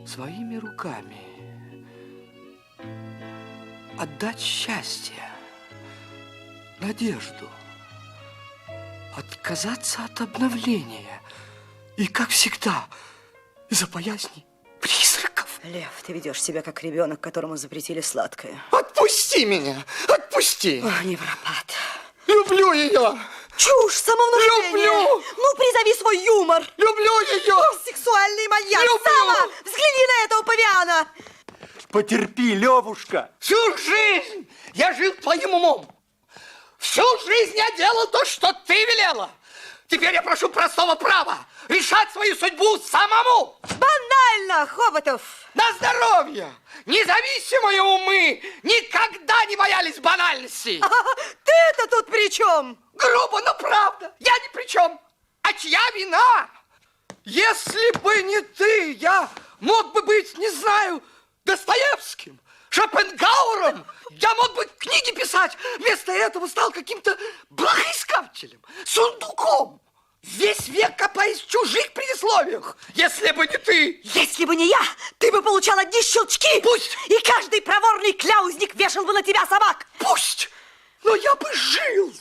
Своими руками отдать счастье, надежду, отказаться от обновления. И, как всегда, из-за боязни призраков. Лев, ты ведешь себя как ребенок, которому запретили сладкое. Отпусти меня! Отпусти! О, невропат. Люблю ее! Чушь, самовнушение! Люблю! Ну, призови свой юмор! Люблю ее! Сексуальный маньяк! Люблю! Сава, взгляни на этого павиана! Потерпи, Левушка! Всю жизнь я жил твоим умом! Всю жизнь я делал то, что ты велела! Теперь я прошу простого права решать свою судьбу самому! Банально, Хоботов! На здоровье! Независимые умы никогда не боялись банальности! Ты-то тут при чем? Грубо, но правда! Я ни при чем! А чья вина? Если бы не ты, я мог бы быть, не знаю, Достоевским, Шопенгауэром. Я мог бы книги писать. Вместо этого стал каким-то благоискателем, сундуком. Весь век копаясь в чужих предисловиях. Если бы не ты. Если бы не я, ты бы получал одни щелчки. Пусть. И каждый проворный кляузник вешал бы на тебя собак. Пусть. Но я бы жил.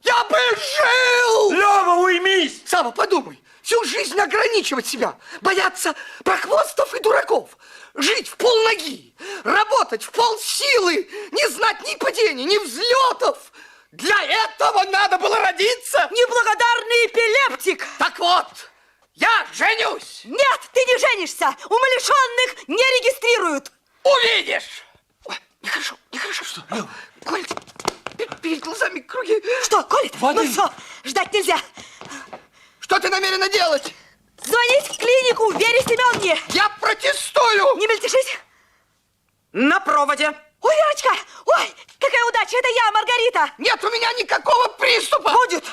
Я бы жил. Лева, уймись. Сава, подумай. Всю жизнь ограничивать себя, бояться прохвостов и дураков, жить в полноги, работать в полсилы, не знать ни падений, ни взлетов. Для этого надо было родиться. Неблагодарный эпилептик. Так вот, я женюсь. Нет, ты не женишься. Умалишенных не регистрируют. Увидишь. Ой, нехорошо. Что? Колет, перед глазами круги. Что, колет? Воды. Ну все, ждать нельзя. Что ты намерена делать? Звонить в клинику Вере Семеновне. Я протестую. Не мельтешись. На проводе. Ой, Верочка, ой, какая удача, это я, Маргарита. Нет у меня никакого приступа. Будет.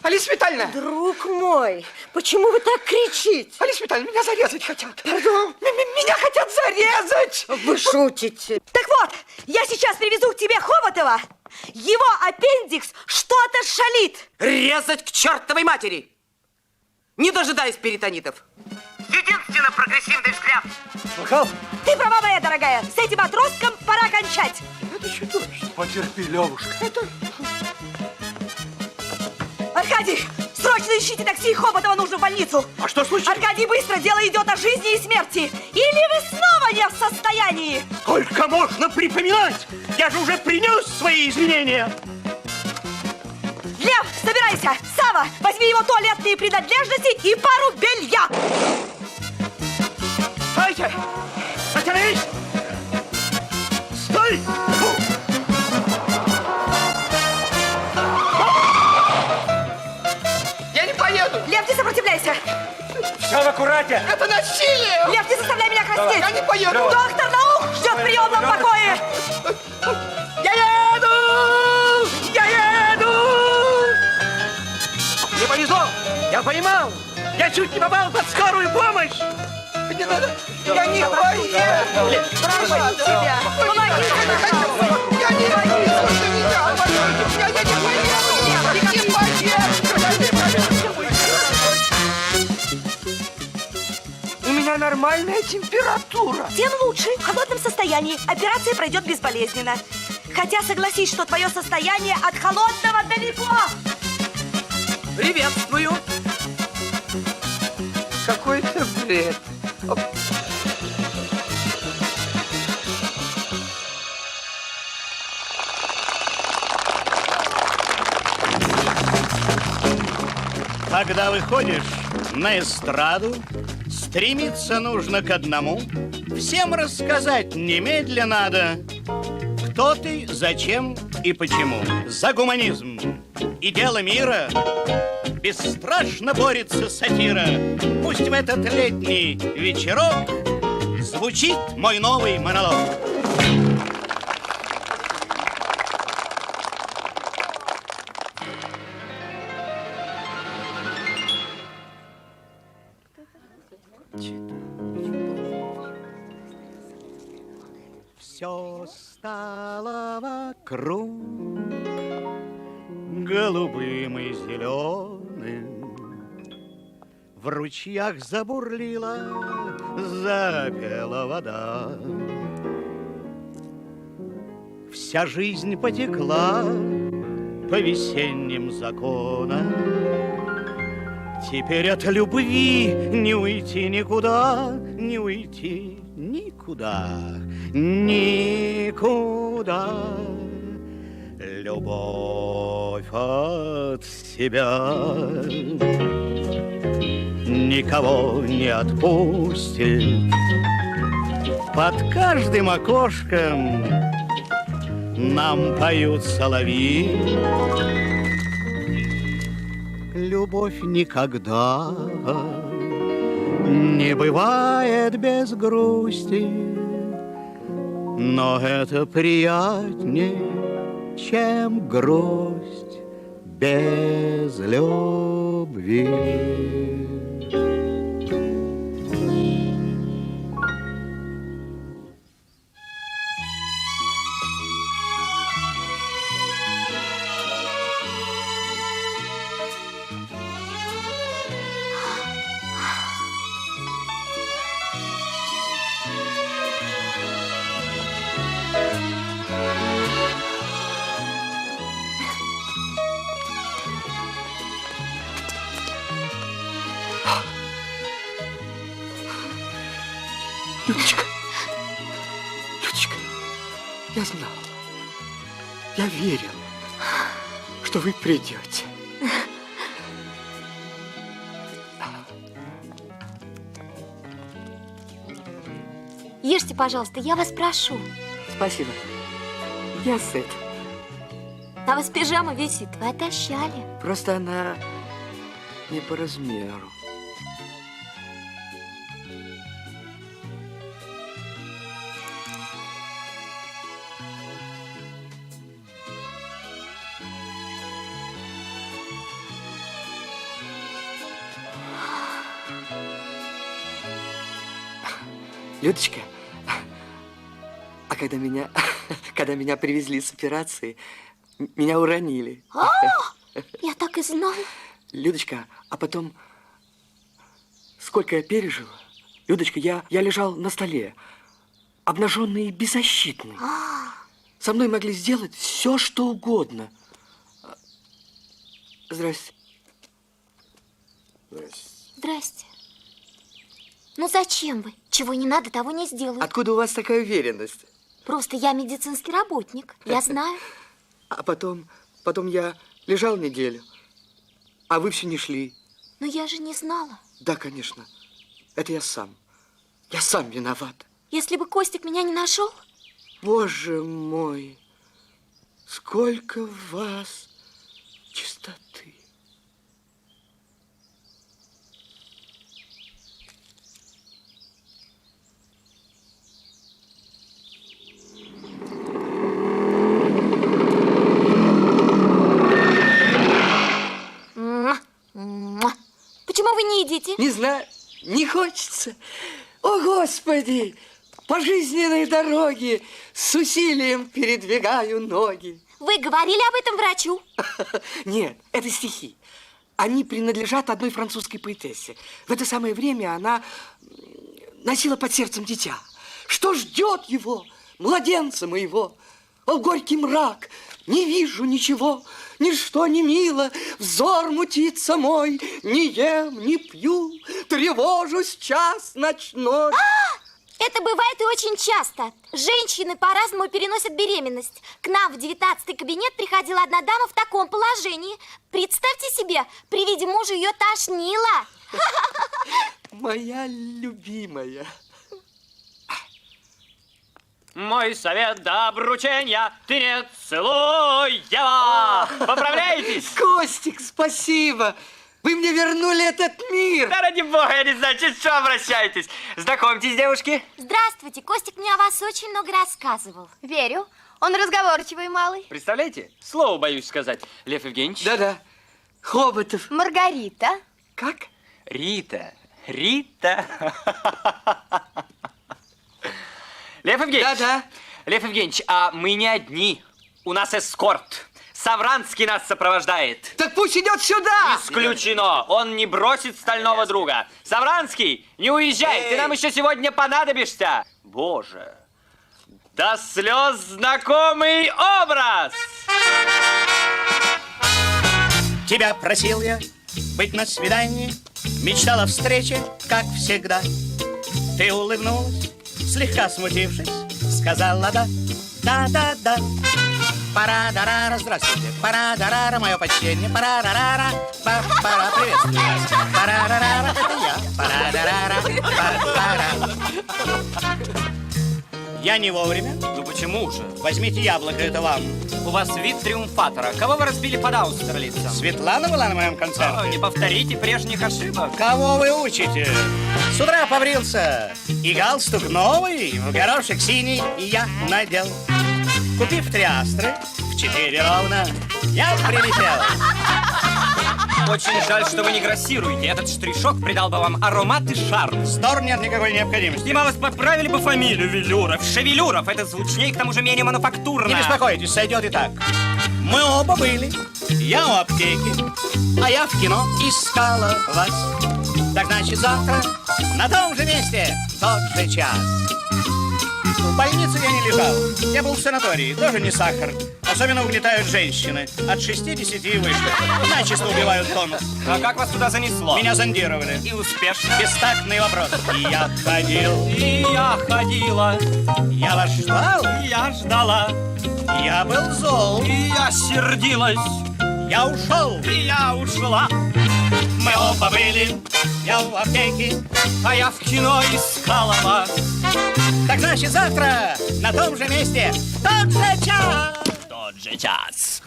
Алиса Витальевна. Друг мой, почему вы так кричите? Алиса Витальевна, меня зарезать хотят. Пардон? Меня хотят зарезать. Вы шутите. Так вот, я сейчас привезу к тебе Хоботова. Его аппендикс что-то шалит. Резать к чертовой матери. Не дожидаясь перитонитов. Единственно прогрессивный взгляд. Слыхал? Ты права, моя дорогая. С этим отростком пора кончать. Это чудовище. Потерпи, Левушка. Аркадий, срочно ищите такси, Хоботова нужно в больницу. А что случилось? Аркадий, быстро, дело идет о жизни и смерти. Или вы снова не в состоянии? Сколько можно припоминать? Я же уже принес свои извинения. Лев, собирайся. Сава, возьми его туалетные принадлежности и пару белья. Стойте! Остановись! Стой! Я не поеду. Лев, не сопротивляйся. Все в аккурате. Это насилие. Лев, не заставляй меня краснеть. Я не поеду. Доктор наук ждет в приемном покое. Я еду! Я еду! Мне повезло! Я поймал! Я чуть не попал под скорую помощь! Не надо! Я не поеду! Прошу тебя, помогите, пожалуйста. Я не поеду! Я не поеду! Не поеду! У меня нормальная температура. Тем лучше. В холодном состоянии операция пройдет безболезненно. Хотя согласись, что твое состояние от холодного далеко. Приветствую. Какой-то бред. Когда выходишь на эстраду, стремиться нужно к одному. Всем рассказать немедля надо, кто ты, зачем и почему. За гуманизм и дело мира бесстрашно борется сатира. Пусть в этот летний вечерок звучит мой новый монолог. Все стало вокруг голубым и зеленым. В ручьях забурлила, запела вода. Вся жизнь потекла по весенним законам. Теперь от любви не уйти никуда, не уйти никуда, никуда. Любовь от себя никого не отпустит. Под каждым окошком нам поют соловьи. Любовь никогда не бывает без грусти, но это приятнее, чем грусть без любви. Людочка, Людочка, я знал, я верил, что вы придете. Ешьте, пожалуйста, я вас прошу. Спасибо. Я сыт. На вас пижама висит, вы отощали. Просто она не по размеру. Людочка, а когда меня привезли с операции, меня уронили. Я так и знал. Людочка, а потом, сколько я пережил, Людочка, я лежал на столе, обнаженный и беззащитный. Со мной могли сделать все, что угодно. Здрасте. Здрасте. Ну зачем вы? Чего не надо, того не сделаю. Откуда у вас такая уверенность? Просто я медицинский работник, я знаю. А потом я лежал неделю, а вы все не шли. Но я же не знала. Да, конечно. Это я сам. Я сам виноват. Если бы Костик меня не нашел? Боже мой, сколько в вас чистоты. Почему вы не едите? Не знаю, не хочется. О, Господи, по жизненной дороге с усилием передвигаю ноги. Вы говорили об этом врачу? Нет, это стихи. Они принадлежат одной французской поэтессе. В это самое время она носила под сердцем дитя. Что ждет его, младенца моего? О, горький мрак, не вижу ничего, ничто не мило, взор мутится мой, не ем, не пью, тревожусь час ночной. Это бывает и очень часто. Женщины по-разному переносят беременность. К нам в 19-й кабинет приходила одна дама в таком положении. Представьте себе, при виде мужа ее тошнило. Моя любимая. Мой совет до обручения, ты не целуй его. Поправляетесь? Костик, спасибо. Вы мне вернули этот мир. Да ради бога, я не знаю, через что обращаетесь. Знакомьтесь, девушки. Здравствуйте, Костик мне о вас очень много рассказывал. Верю. Он разговорчивый малый. Представляете? Слово боюсь сказать. Лев Евгеньевич. Да-да. Хоботов. Маргарита. Как? Рита. Рита. Лев Евгеньевич. Да-да. Лев Евгеньевич, а мы не одни. У нас эскорт. Савранский нас сопровождает. Так пусть идет сюда. Исключено. Он не бросит стального друга. Савранский, не уезжай. Ты нам еще сегодня понадобишься. Боже. До слез знакомый образ. Тебя просил я быть на свидании, мечтала о встрече, как всегда. Ты улыбнулась, слегка смутившись, сказала да, да-да-да. Пара-дарара, здравствуйте, пара-дарара, мое почтение, пара-дарара, пара, приветствую вас, пара-дарара, это я, пара-дарара, пара. Я не вовремя? Ну почему же? Возьмите яблоко, это вам. У вас вид триумфатора. Кого вы разбили под Аустерлицем? Светлана была на моем концерте. Не повторите прежних ошибок. Кого вы учите? С утра побрился, и галстук новый, в горошек синий я надел. Купив 3 астры, в 4 ровно, я прилетел. Очень жаль, что вы не грассируете. Этот штришок придал бы вам аромат и шарм. Вздор, нет никакой необходимости. И мы вас подправили бы фамилию Велюров, Шевелюров. Это звучнее, к тому же менее мануфактурно. Не беспокойтесь, сойдет и так. Мы оба были. Я у аптеки, а я в кино искала вас. Так значит, завтра на том же месте, в тот же час. В больнице я не лежал. Я был в санатории, тоже не сахар. Особенно угнетают женщины. От 60 и выше. Начисто убивают тонус. А как вас туда занесло? Меня зондировали. И успешно? Бестактный вопрос. И я ходил. И я ходила. Я вас ждал. И я ждала. Я был зол. И я сердилась. Я ушел. И я ушла. Мы оба были. Я в аптеке, а я в кино искала вас. Так значит, завтра на том же месте, в тот же час. В тот же час.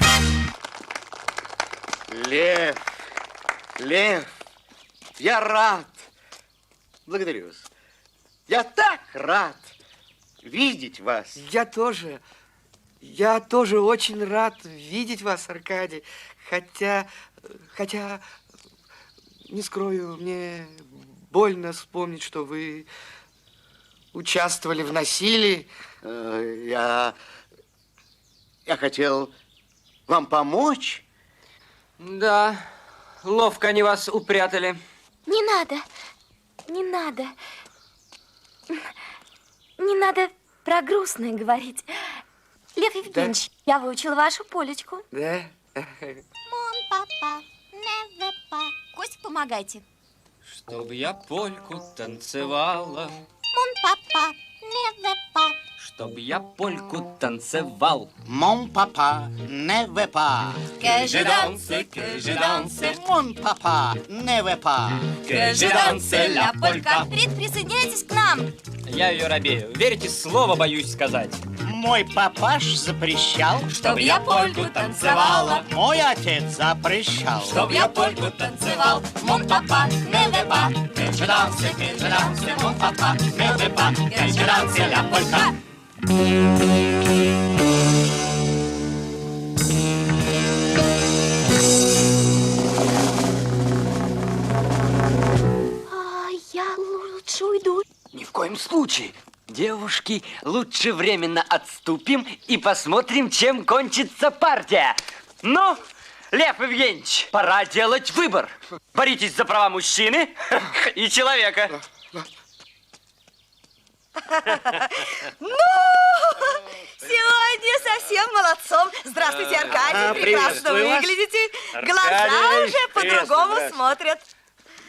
Лев, Лев, я рад. Благодарю вас. Я так рад видеть вас. Я тоже очень рад видеть вас, Аркадий. Хотя, не скрою, мне больно вспомнить, что вы участвовали в насилии. Я хотел вам помочь. Да, ловко они вас упрятали. Не надо, не надо. Не надо про грустное говорить. Лев Евгеньевич, да? Я выучила вашу полечку. Да? Мон, папа, не па. Костик, помогайте. Чтобы я польку танцевала. Мон, папа, не па. Чтобы я польку танцевал. Мон папа, не вепа. Que je danse. Мон папа, не вепа. Que je danse la polka. Присоединяйтесь к нам. Я ее робею. Верите, слово боюсь сказать. Мой папаш запрещал, чтобы я польку танцевала. Мой отец запрещал, чтобы я польку танцевал. Мон папа, не вепа. Que je danse. Мон папа, не вепа. Que je danse la polka. Я лучше уйду. Ни в коем случае. Девушки, лучше временно отступим и посмотрим, чем кончится партия. Ну, Лев Евгеньевич, пора делать выбор. Боритесь за права мужчины и человека. Ну, сегодня совсем молодцом. Здравствуйте, Аркадий, прекрасно выглядите. Глаза уже по-другому смотрят.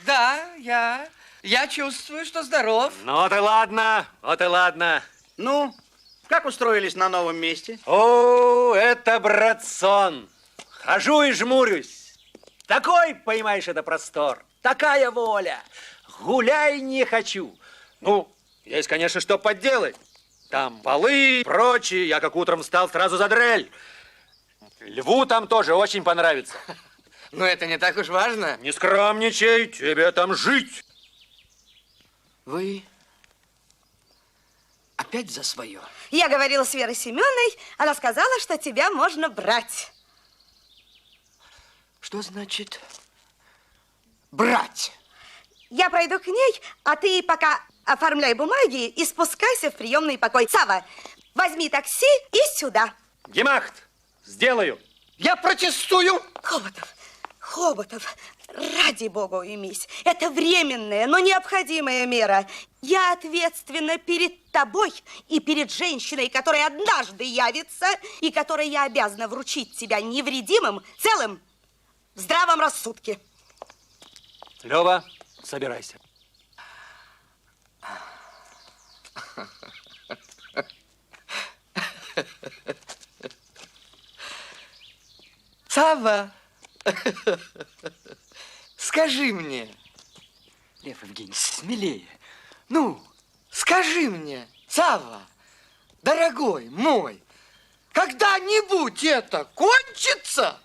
Да, я Я чувствую, что здоров. Ну, вот и ладно, вот и ладно. Ну, как устроились на новом месте? О, это, брат, сон. Хожу и жмурюсь. Такой, понимаешь, это простор. Такая воля. Гуляй не хочу. Ну, есть, конечно, что подделать. Там полы, прочее. Я как утром встал, сразу за дрель. Льву там тоже очень понравится. Но это не так уж важно. Не скромничай, тебе там жить. Вы опять за свое. Я говорила с Верой Семеновной, она сказала, что тебя можно брать. Что значит брать? Я пройду к ней, а ты пока оформляй бумаги и спускайся в приемный покой. Сава, возьми такси и сюда. Гемахт, сделаю. Я протестую. Хоботов, ради бога уймись. Это временная, но необходимая мера. Я ответственна перед тобой и перед женщиной, которая однажды явится, и которой я обязана вручить тебя невредимым, целым, в здравом рассудке. Лёва, собирайся. Сава, скажи мне. Лев Евгеньевич, смелее. Ну, скажи мне, Сава, дорогой мой, когда-нибудь это кончится?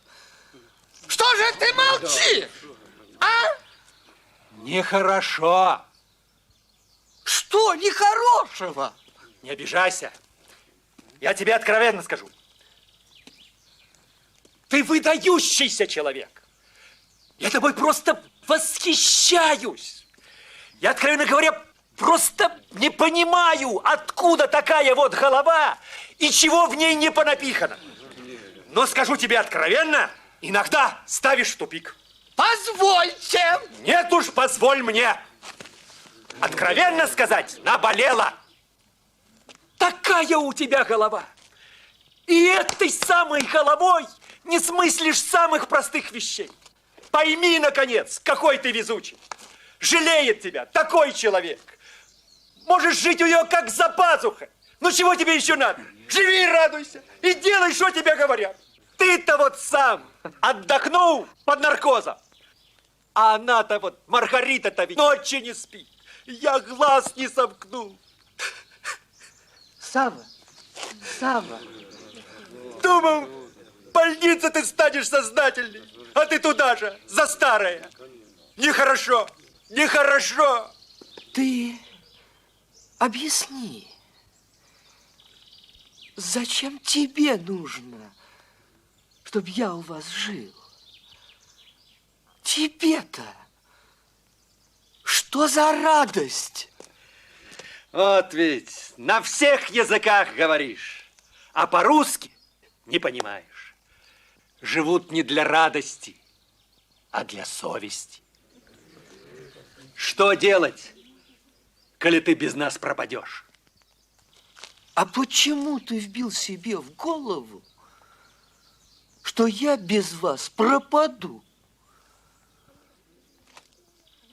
Что же ты молчишь? А? Нехорошо. Что нехорошего? Не обижайся. Я тебе откровенно скажу. Ты выдающийся человек. Я тобой просто восхищаюсь. Я, откровенно говоря, просто не понимаю, откуда такая вот голова и чего в ней не понапихано. Но скажу тебе откровенно, иногда ставишь в тупик. Позвольте. Нет уж, позволь мне. Откровенно сказать, наболела. Такая у тебя голова. И этой самой головой не смыслишь самых простых вещей. Пойми, наконец, какой ты везучий. Жалеет тебя такой человек. Можешь жить у нее как за пазухой. Ну чего тебе еще надо? Живи и радуйся. И делай, что тебе говорят. Ты-то вот сам отдохнул под наркозом. А она-то вот, Маргарита-то ведь ночи не спит. Я глаз не сомкнул. Сава, Сава. Думал, в больнице ты станешь сознательней, а ты туда же, за старое. Нехорошо, нехорошо. Ты объясни, зачем тебе нужно, чтобы я у вас жил? Тебе-то что за радость? Вот ведь на всех языках говоришь, а по-русски не понимаешь. Живут не для радости, а для совести. Что делать, коли ты без нас пропадешь? А почему ты вбил себе в голову, что я без вас пропаду?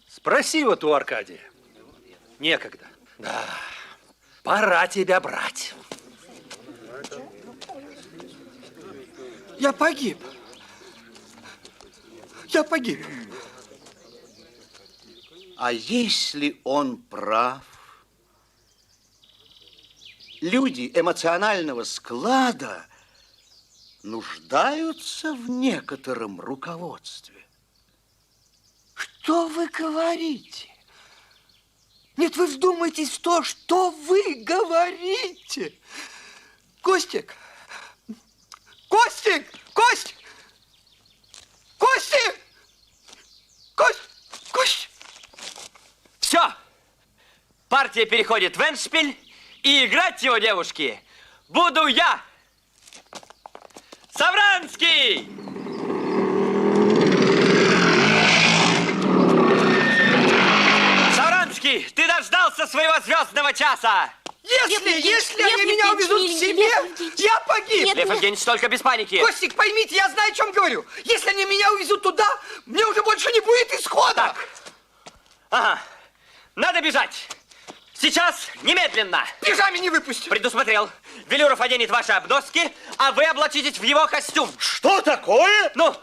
Спроси вот у Аркадия. Некогда. Да, пора тебя брать. Я погиб. Я погиб. А если он прав? Люди эмоционального склада нуждаются в некотором руководстве. Что вы говорите? Нет, вы вдумайтесь в то, что вы говорите. Костик! Костик! Кость! Костик! Кость! Кость! Все! Партия переходит в эндшпиль, и играть его, девушки, буду я! Савранский! Савранский, ты дождался своего звездного часа! Если они меня увезут к себе, я погиб. Лев Евгеньевич, только без паники. Костик, поймите, я знаю, о чем говорю. Если они меня увезут туда, мне уже больше не будет исхода. Так. Ага. надо бежать. Сейчас, немедленно. Пижами не выпустим. Предусмотрел. Велюров оденет ваши обноски, а вы облачитесь в его костюм. Что такое? Ну?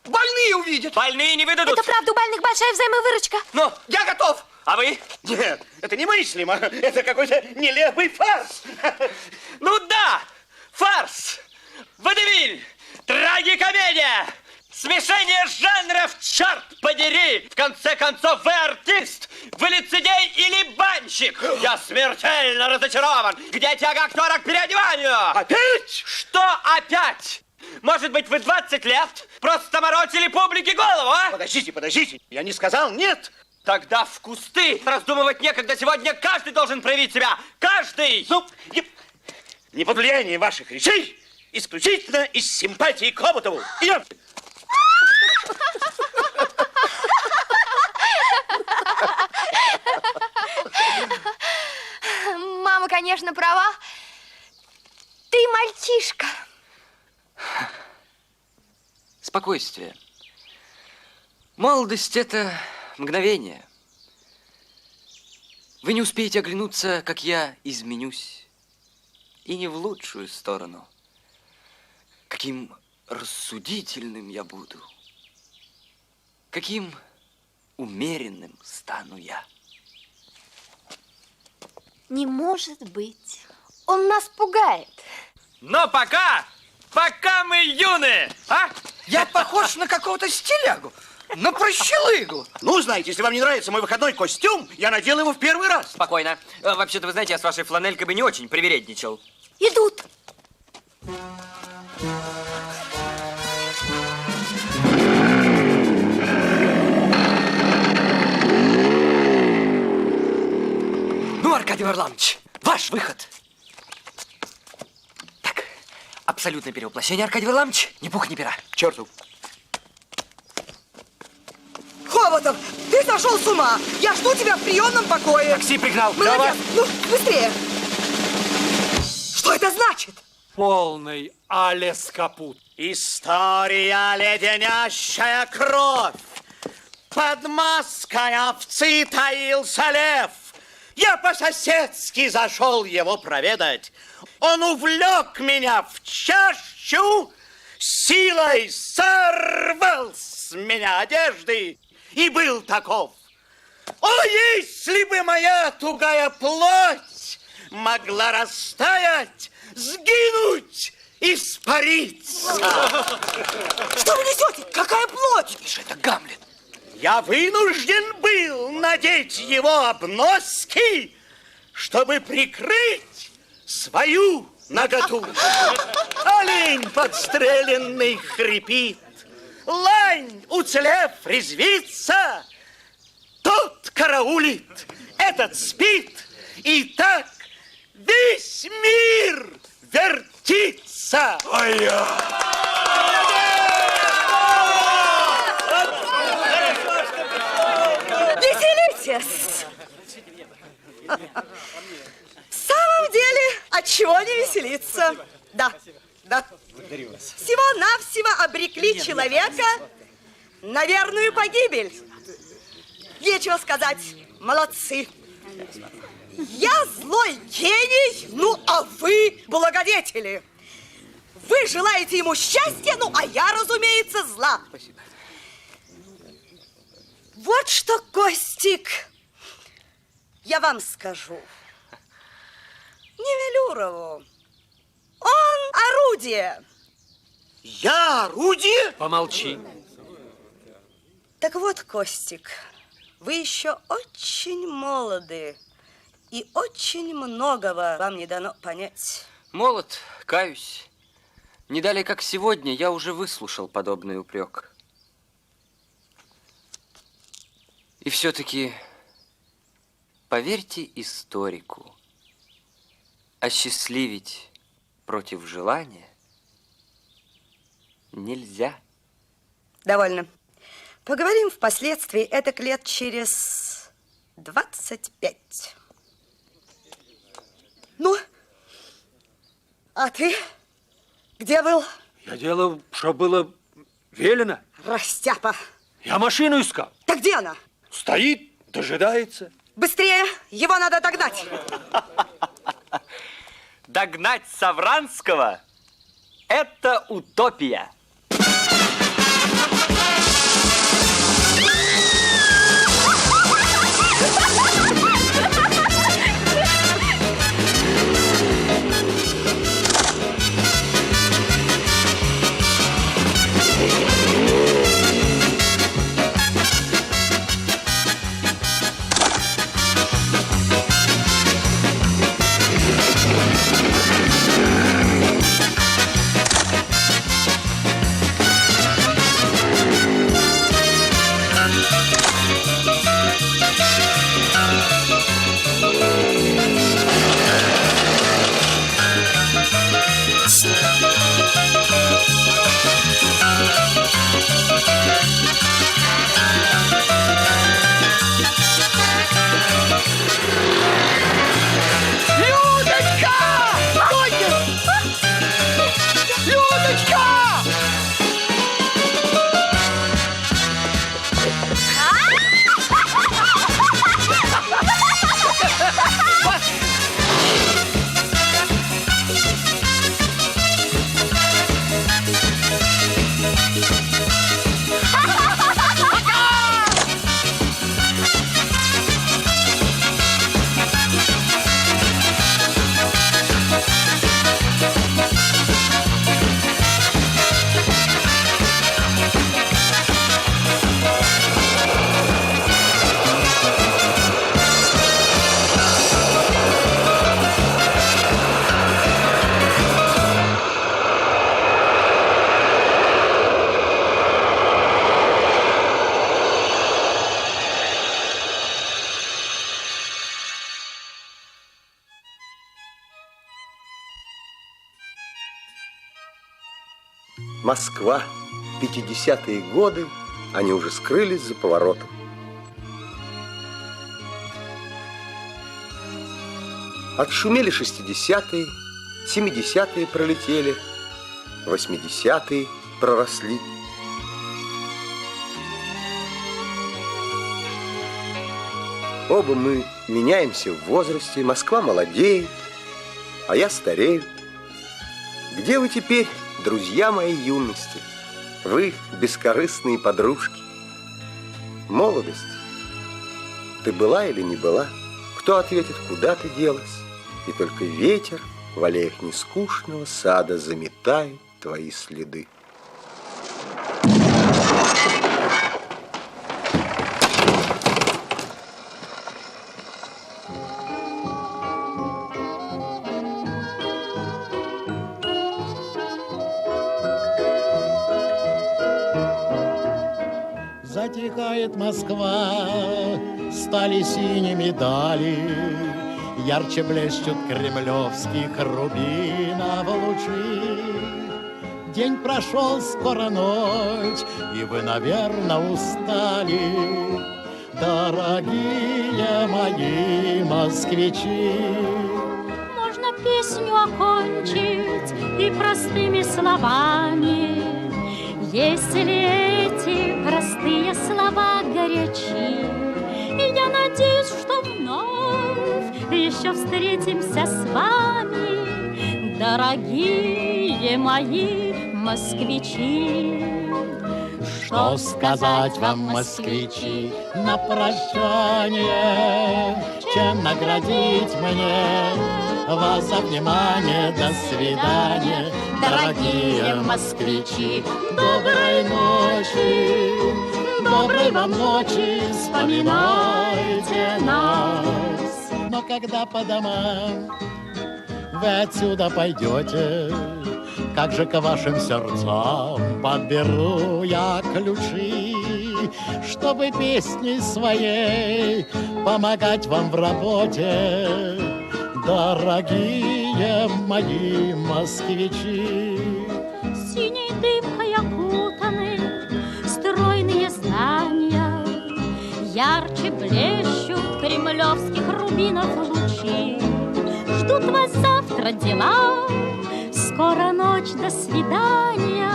Больные увидят. Больные не выдадут. Это правда, у больных большая взаимовыручка. Ну? Я готов. А вы? Нет, это немыслимо. Это какой-то нелепый фарс. Ну да, фарс, водевиль, трагикомедия, смешение жанров, черт подери. В конце концов, вы артист, вы лицедей или банщик. Я смертельно разочарован. Где тяга актера к переодеванию? Опять? Что опять? Может быть, вы 20 лет просто морочили публике голову, а? Подождите, я не сказал нет. Тогда в кусты. Раздумывать некогда. Сегодня каждый должен проявить себя. Каждый! Ну, не под влиянием ваших речей, исключительно из симпатии к Хоботову. Идемте. Мама, конечно, права. Ты мальчишка. Спокойствие. Молодость — это мгновение. Вы не успеете оглянуться, как я изменюсь. И не в лучшую сторону. Каким рассудительным я буду. Каким умеренным стану я. Не может быть. Он нас пугает. Но пока мы юны, а? Я похож на какого-то стилягу, на прощелыгу. Ну, знаете, если вам не нравится мой выходной костюм, я надел его в первый раз. Спокойно. Вообще-то, вы знаете, я с вашей фланелькой бы не очень привередничал. Идут. Ну, Аркадий Варламович, ваш выход. Так, абсолютное перевоплощение, Аркадий Варламович. Ни пуха, ни пера. К черту. Хоботов, ты сошел с ума. Я жду тебя в приемном покое. Такси пригнал. Молодец. Ну, быстрее. Что это значит? Полный Алес Капут. История леденящая кровь. Под маской овцы таился лев. Я по-соседски зашел его проведать. Он увлек меня в чащу, силой сорвал с меня одежды и был таков. О, если бы моя тугая плоть могла растаять, сгинуть, испариться. Что вы несете? Какая плоть? Миша, это Гамлет. Я вынужден был надеть его обноски, чтобы прикрыть свою наготу. Олень подстреленный хрипит, лань, уцелев, резвится. Тот караулит, этот спит, и так весь мир вертится. Веселитесь! В самом деле, от чего не веселиться? Да. Благодарю вас. Всего-навсего обрекли человека на верную погибель. Нечего сказать, молодцы. Я злой гений, ну а вы благодетели. Вы желаете ему счастья, ну а я, разумеется, зла. Спасибо. Вот что, Костик, я вам скажу. Не Велюрову. Он орудие. Я орудие? Помолчи. Так вот, Костик, вы еще очень молоды. И очень многого вам не дано понять. Молод, каюсь. Не далее, как сегодня, я уже выслушал подобный упрек. И все-таки, поверьте историку, осчастливить против желания нельзя. Довольно. Поговорим впоследствии, этак лет через 25. Ну, а ты где был? Я делал, что было велено. Растяпа. Я машину искал. Так где она? Стоит, дожидается. Быстрее, его надо догнать. Догнать Савранского – это утопия. Москва, 50-е годы, они уже скрылись за поворотом. Отшумели 60-е, 70-е пролетели, 80-е проросли. Оба мы меняемся в возрасте, Москва молодеет, а я старею. Где вы теперь, друзья моей юности? Вы, бескорыстные подружки. Молодость, ты была или не была? Кто ответит, куда ты делась? И только ветер в аллеях нескучного сада заметает твои следы. Затихает Москва, стали синими дали, ярче блещут кремлевских рубинов лучи. День прошел, скоро ночь, и вы, наверное, устали, дорогие мои москвичи. Можно песню окончить и простыми словами, если эти простые слова горячи. И я надеюсь, что вновь еще встретимся с вами, дорогие мои москвичи. Что сказать вам, москвичи, на прощание, чем наградить мне вас за внимание? До свидания, дорогие москвичи. Доброй ночи, доброй вам ночи, вспоминайте нас. Но когда по домам вы отсюда пойдете, как же к вашим сердцам подберу я ключи, чтобы песней своей помогать вам в работе, дорогие мои москвичи. Синей дымкой окутаны стройные здания, ярче блещут кремлевских рубинов лучи. Ждут вас завтра дела, скоро ночь, до свидания,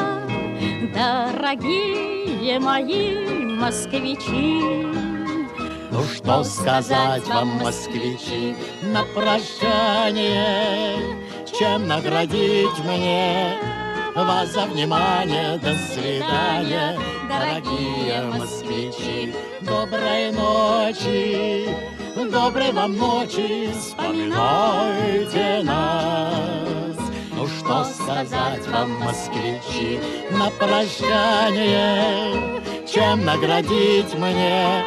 дорогие мои москвичи. Ну что сказать вам, москвичи, на прощание, чем наградить мне вас за внимание? До свидания, дорогие москвичи. Доброй ночи, доброй вам ночи, вспоминайте нас. Ну что сказать вам, москвичи, на прощание, чем наградить мне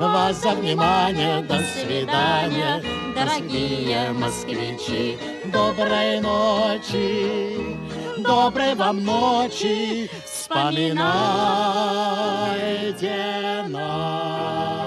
вас за внимание? До свидания, дорогие москвичи. Доброй ночи, доброй вам ночи, вспоминайте нас.